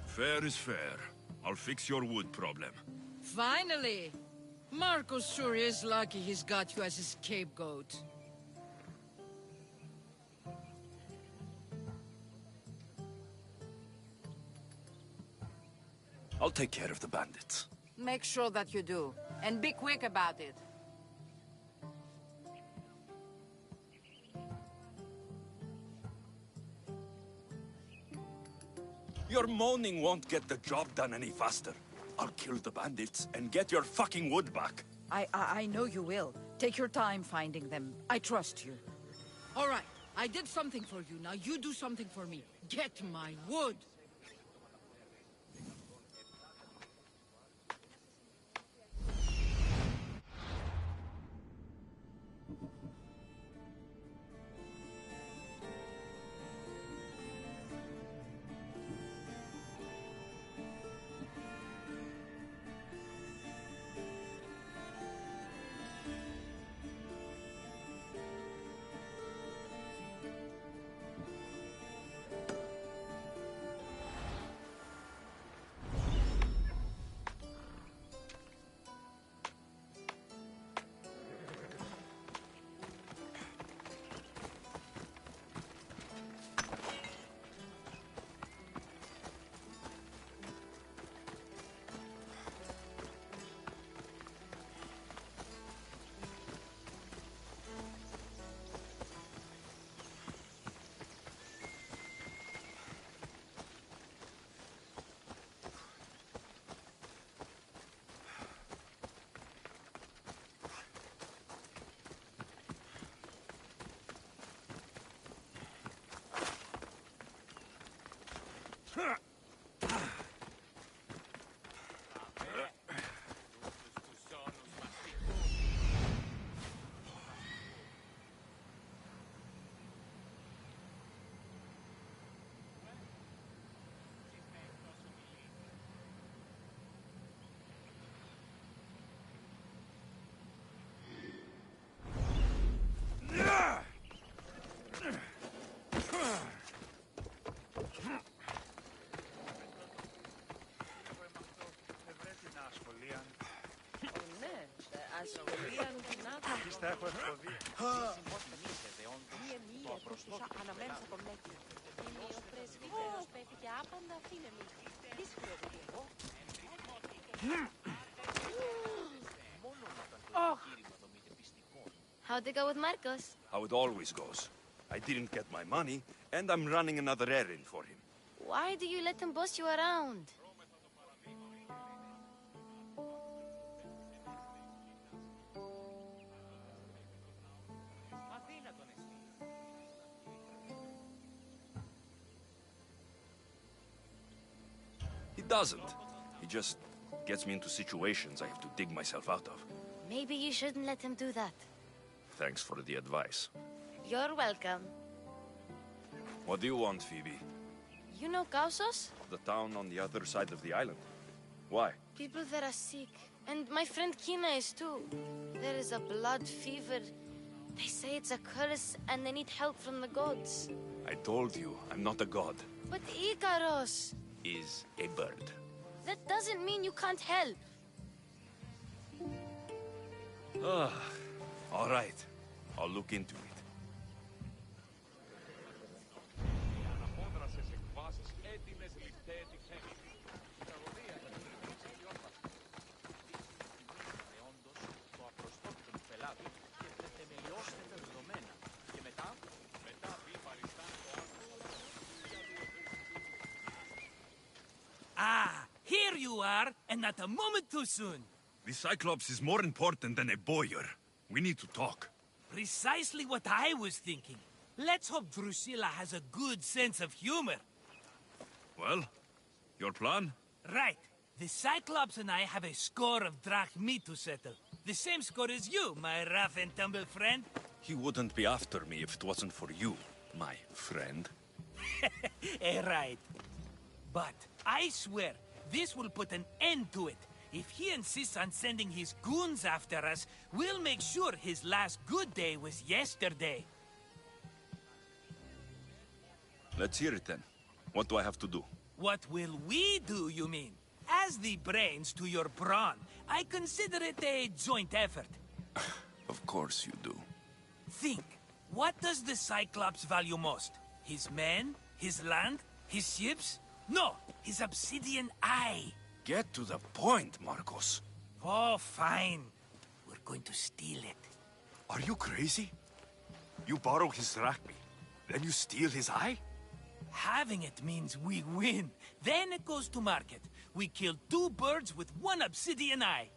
Fair is fair. I'll fix your wood problem.
Finally! Marcos sure is lucky he's got you as his scapegoat.
I'll take care of the bandits.
Make sure that you do. And be quick about it.
Your moaning won't get the job done any faster. I'll kill the bandits and get your fucking wood back.
I know you will. Take your time finding them. I trust you. All right. I did something for you. Now you do something for me. Get my wood.
αναμένω στο κομπλέκι. Ο πρεσβύτερος πέφυγε άπαντα, φίλε μου. Δύσκολο παιδί εγώ.
How'd it go with Marcos?
How it always goes. I didn't get my money, and I'm running another errand for him.
Why do you let him boss you around?
He doesn't. He just gets me into situations I have to dig myself out of.
Maybe you shouldn't let him do that.
Thanks for the advice.
You're welcome.
What do you want, Phoebe?
You know Kausos?
The town on the other side of the island. Why?
People there are sick. And my friend Kina is too. There is a blood fever. They say it's a curse and they need help from the gods.
I told you, I'm not a god.
But Ikaros!
Is a bird.
That doesn't mean you can't help.
All right. I'll look into it.
Ah, here you are, and not a moment too soon.
The Cyclops is more important than a boyar. We need to talk.
Precisely what I was thinking. Let's hope Drusilla has a good sense of humor.
Well, your plan?
Right. The Cyclops and I have a score of drachmi to settle. The same score as you, my rough and tumble friend.
He wouldn't be after me if it wasn't for you, my friend.
Right. But I swear, this will put an end to it. If he insists on sending his goons after us, we'll make sure his last good day was yesterday.
Let's hear it then. What do I have to do?
What will we do, you mean? As the brains to your brawn, I consider it a joint effort.
Of course you do.
Think, what does the Cyclops value most? His men? His land? His ships? No, his obsidian eye.
Get to the point, Marcos.
Oh, fine. We're going to steal it.
Are you crazy? You borrow his drachmi, then you steal his eye?
Having it means we win. Then it goes to market. We kill 2 birds with 1 obsidian eye.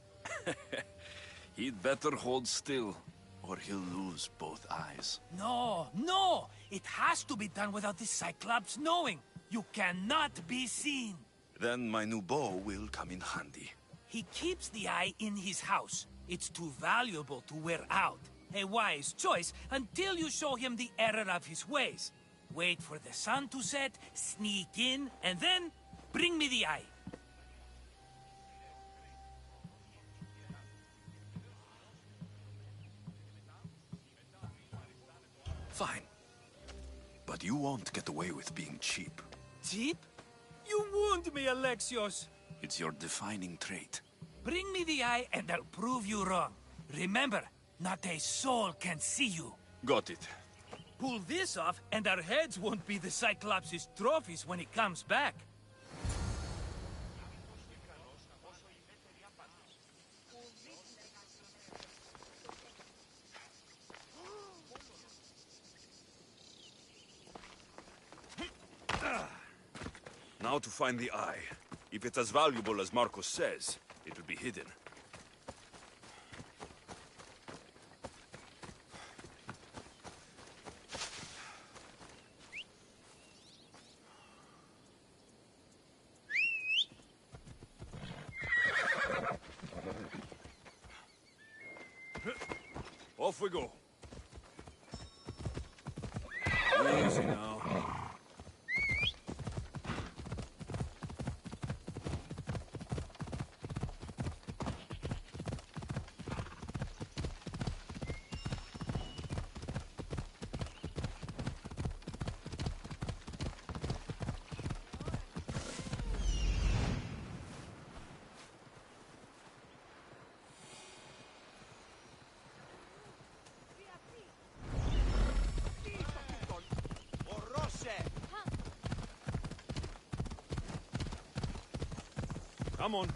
He'd better hold still, or he'll lose both eyes.
No, no! It has to be done without the Cyclops knowing. You cannot be seen.
Then my new bow will come in handy.
He keeps the eye in his house. It's too valuable to wear out. A wise choice until you show him the error of his ways. Wait for the sun to set, sneak in, and then bring me the eye.
Fine. But you won't get away with being cheap.
Cheap? You wound me, Alexios.
It's your defining trait.
Bring me the eye and I'll prove you wrong. Remember, not a soul can see you.
Got it.
Pull this off and our heads won't be the Cyclops' trophies when he comes back.
Now to find the eye. If it's as valuable as Marcos says, it will be hidden. Off we go. Easy now. Come on.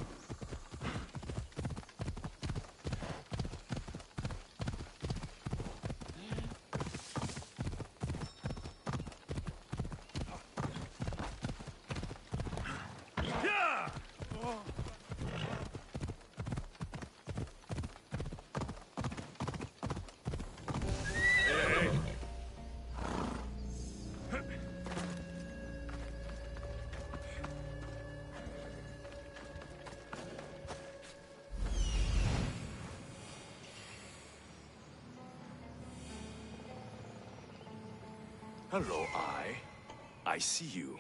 Hello, I see you.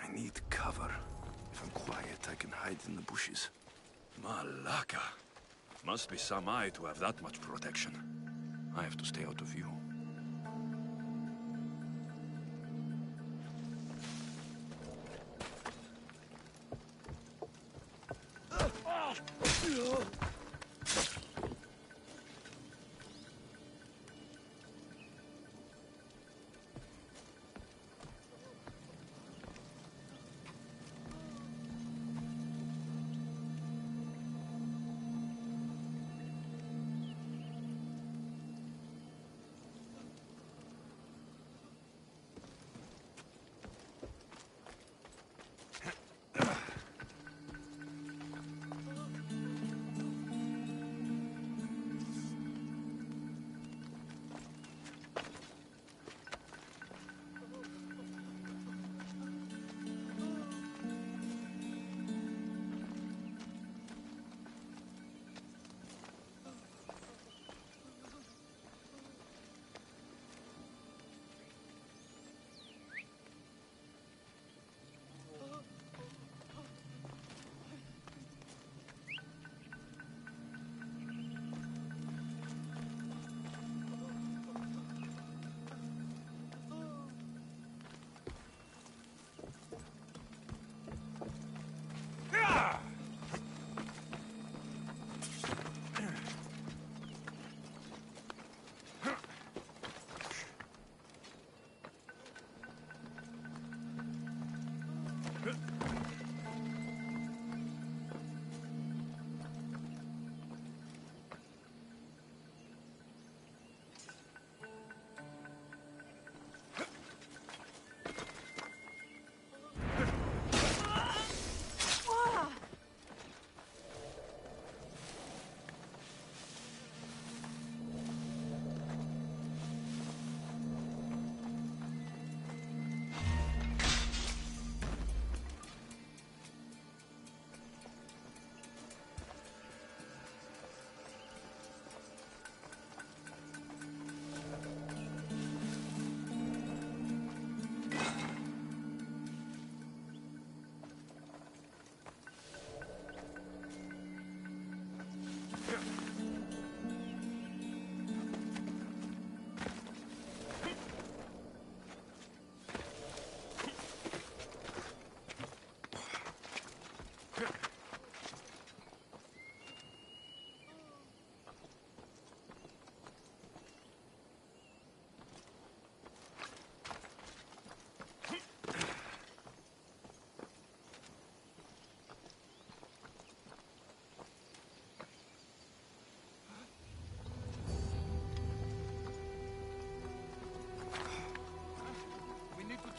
I need cover. If I'm quiet, I can hide in the bushes. Malaka. Must be some eye to have that much protection. I have to stay out of view.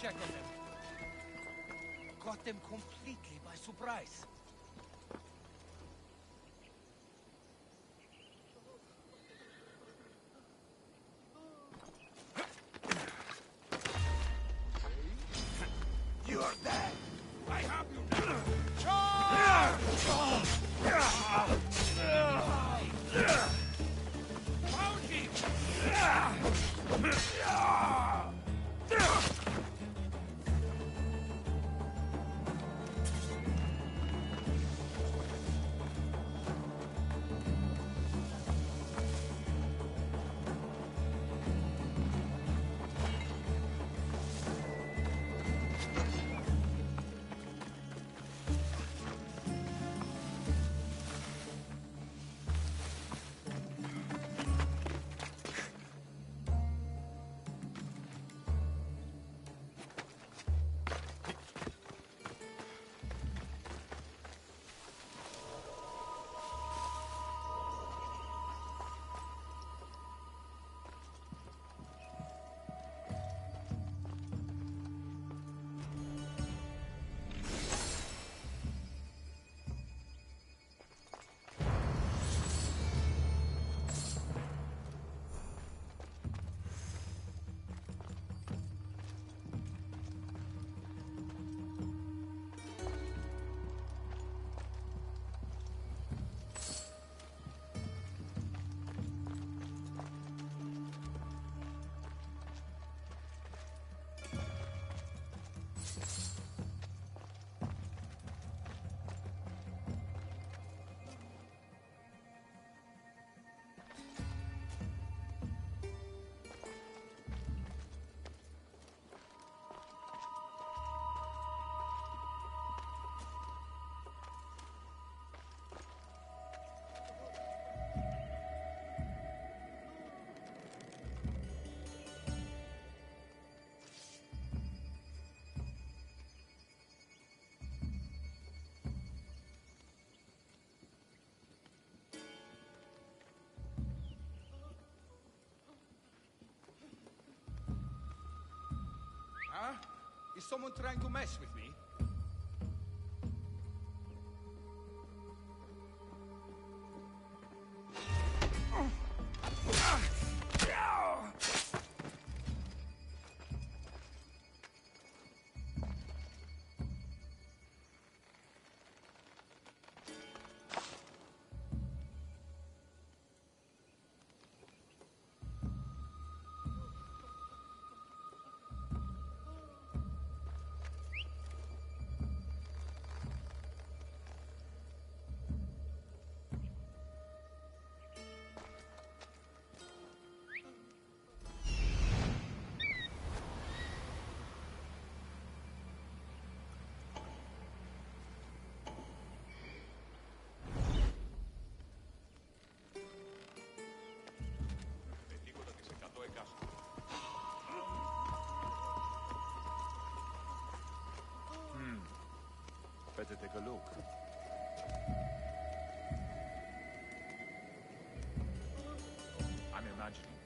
check on them. Caught them completely by surprise.
You're dead! I have you now!
Found him!
Huh? Is someone trying to mess with me?
Better take a look.
I'm imagining things.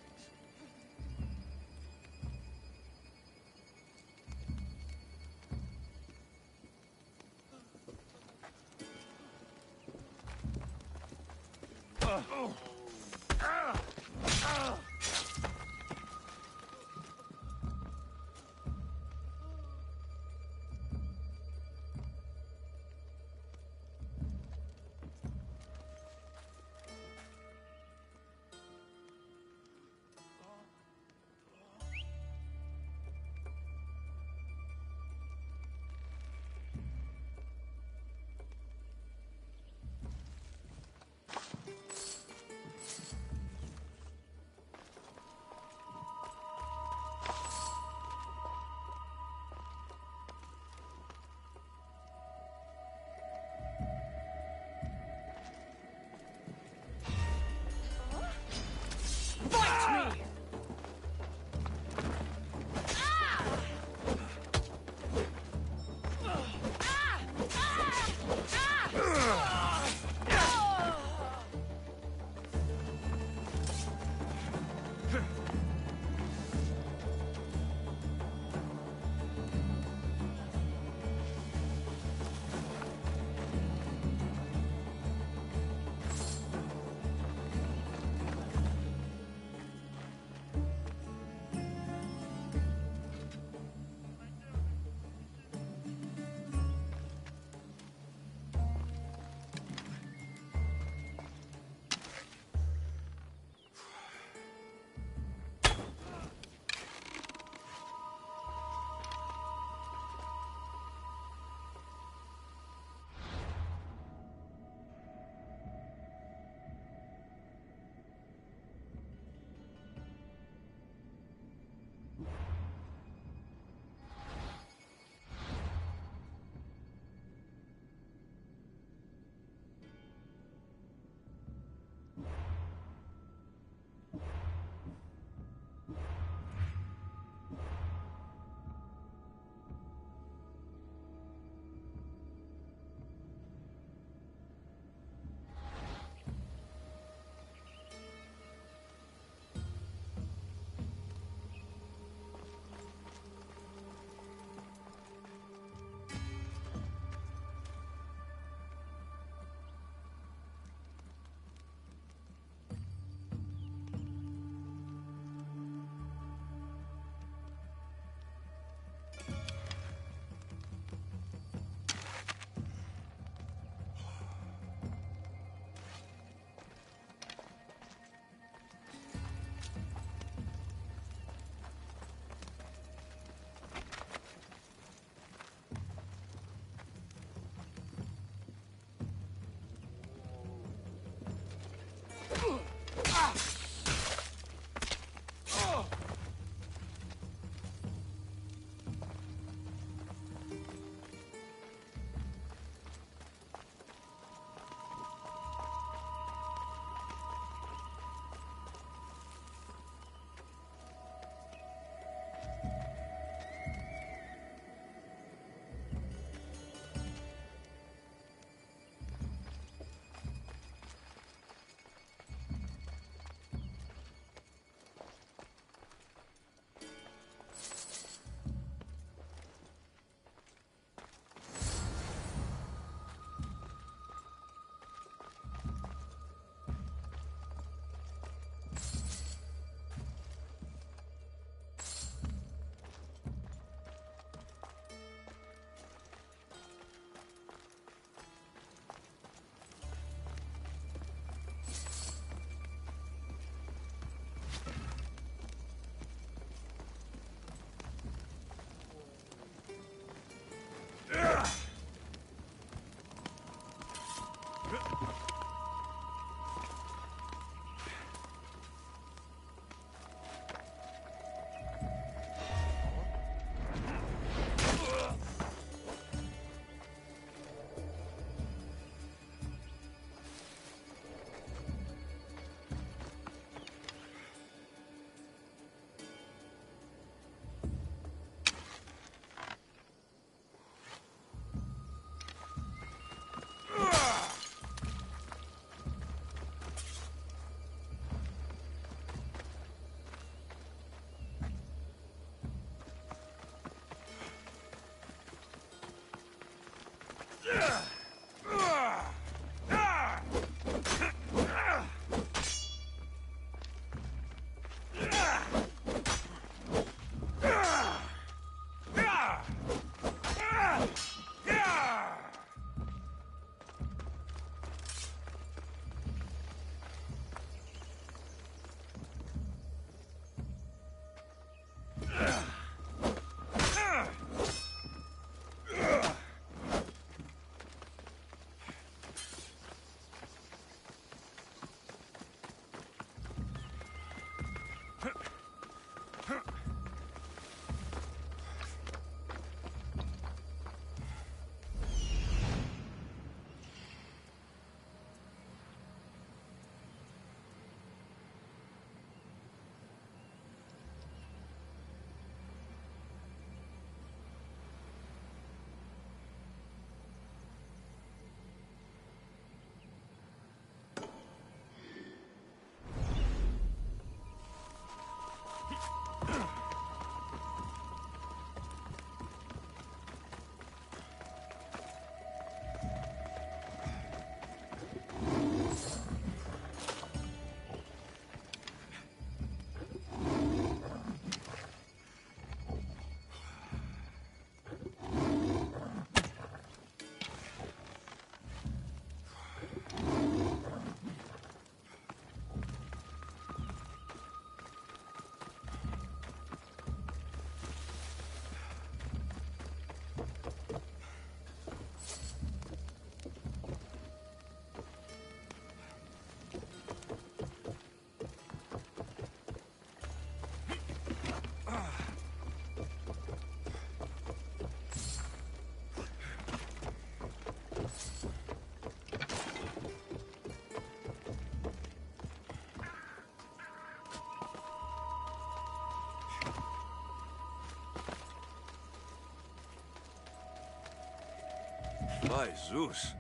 By Zeus.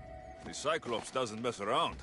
The Cyclops doesn't mess around.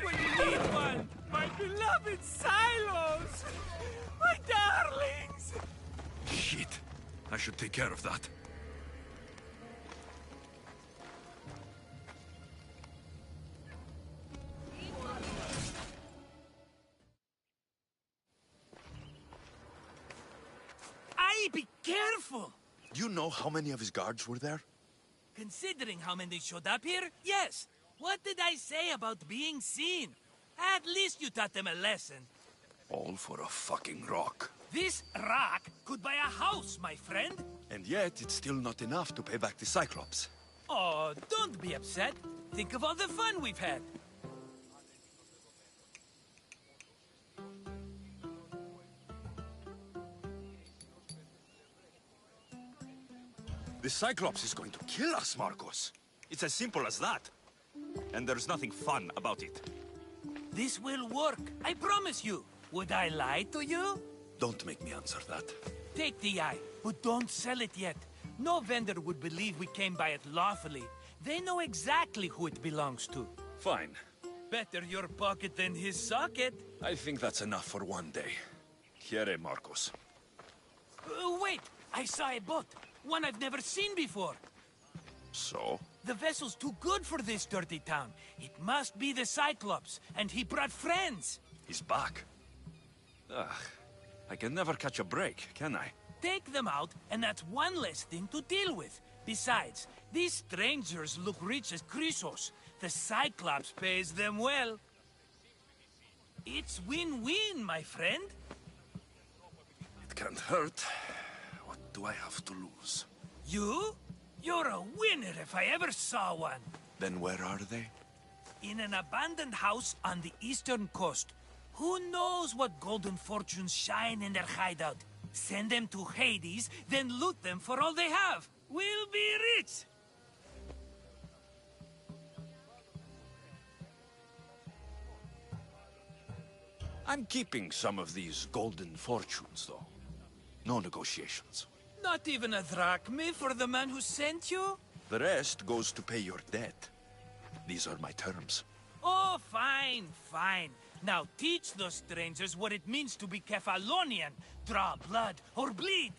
When you need one! My beloved silos! My darlings!
Shit. I should take care of that.
Aye, be careful!
Do you know how many of his guards were there?
Considering how many showed up here, yes. What did I say about being seen? At least you taught them a lesson.
All for a fucking rock.
This rock could buy a house, my friend.
And yet, it's still not enough to pay back the Cyclops.
Oh, don't be upset. Think of all the fun we've had.
The Cyclops is going to kill us, Marcos. It's as simple as that. And there's nothing fun about it.
This will work, I promise you. Would I lie to you?
Don't make me answer that.
Take the eye, but don't sell it yet. No vendor would believe we came by it lawfully. They know exactly who it belongs to.
Fine.
Better your pocket than his socket.
I think that's enough for one day. Here, Marcos.
Wait! I saw a boat. One I've never seen before.
So?
The vessel's too good for this dirty town. It must be the Cyclops, and he brought friends.
He's back. Ugh. I can never catch a break, can I?
Take them out, and that's one less thing to deal with. Besides, these strangers look rich as Chrysos. The Cyclops pays them well. It's win-win, my friend.
It can't hurt. What do I have to lose?
You? You're a winner if I ever saw one.
Then where are they?
In an abandoned house on the eastern coast. Who knows what golden fortunes shine in their hideout? Send them to Hades, then loot them for all they have. We'll be rich!
I'm keeping some of these golden fortunes, though. No negotiations.
Not even a drachme for the man who sent you?
The rest goes to pay your debt. These are my terms.
Oh, fine, fine. Now teach those strangers what it means to be Kefalonian. Draw blood or bleed.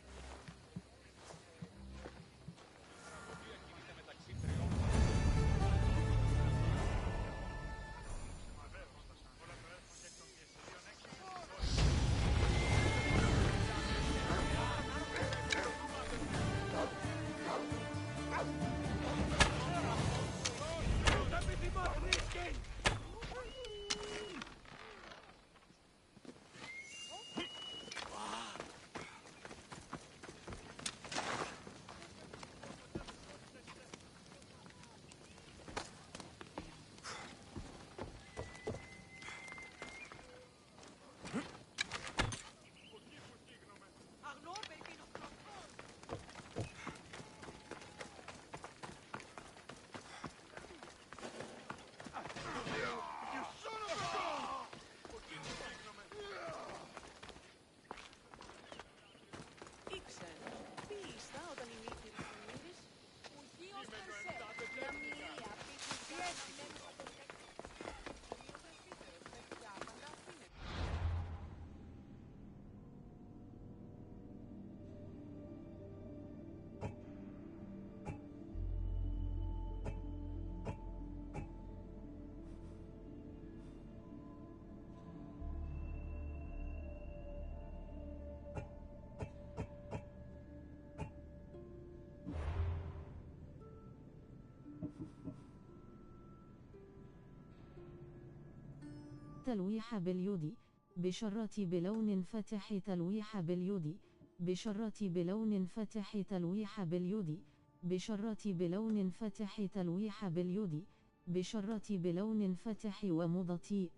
تلويح باليود بشرة بلون فاتح تلويح باليود بشرة بلون فاتح تلويح باليود بشرة بلون فاتح تلويح باليود بشرة بلون فاتح ومضتي